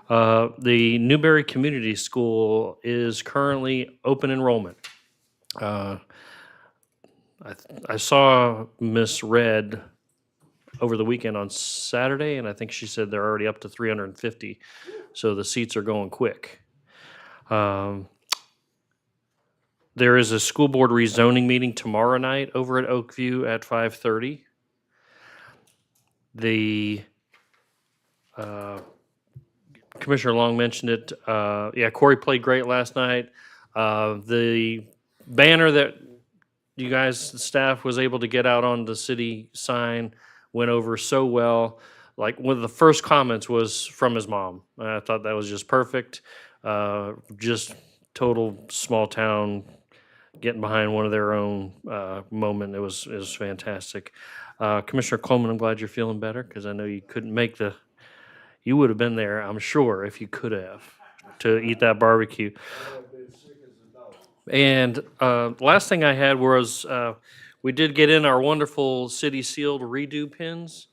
The Newberry Community School is currently open enrollment. I saw Miss Red over the weekend on Saturday, and I think she said they're already up to 350, so the seats are going quick. There is a school board rezoning meeting tomorrow night over at Oakview at 5:30. The Commissioner Long mentioned it. Yeah, Corey played great last night. The banner that you guys, the staff was able to get out on the city sign, went over so well. Like, one of the first comments was from his mom. I thought that was just perfect. Just total small town getting behind one of their own moment. It was fantastic. Commissioner Coleman, I'm glad you're feeling better because I know you couldn't make the. You would have been there, I'm sure, if you could have, to eat that barbecue. And last thing I had was we did get in our wonderful city sealed redo pins.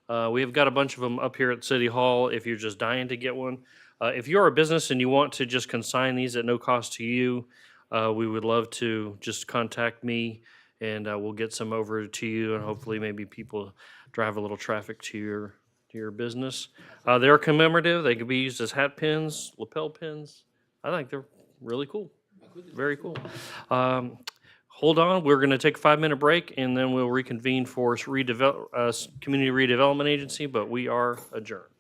We have got a bunch of them up here at City Hall if you're just dying to get one. If you're a business and you want to just consign these at no cost to you, we would love to just contact me and we'll get some over to you and hopefully maybe people drive a little traffic to your business. They're commemorative. They could be used as hat pins, lapel pins. I think they're really cool. Very cool. Hold on, we're going to take a 5-minute break and then we'll reconvene for Community Redevelopment Agency, but we are adjourned.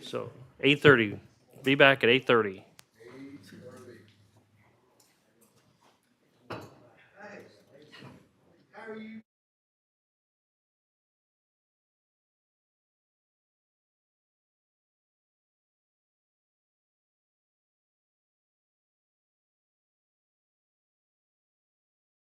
So 8:30, be back at 8:30.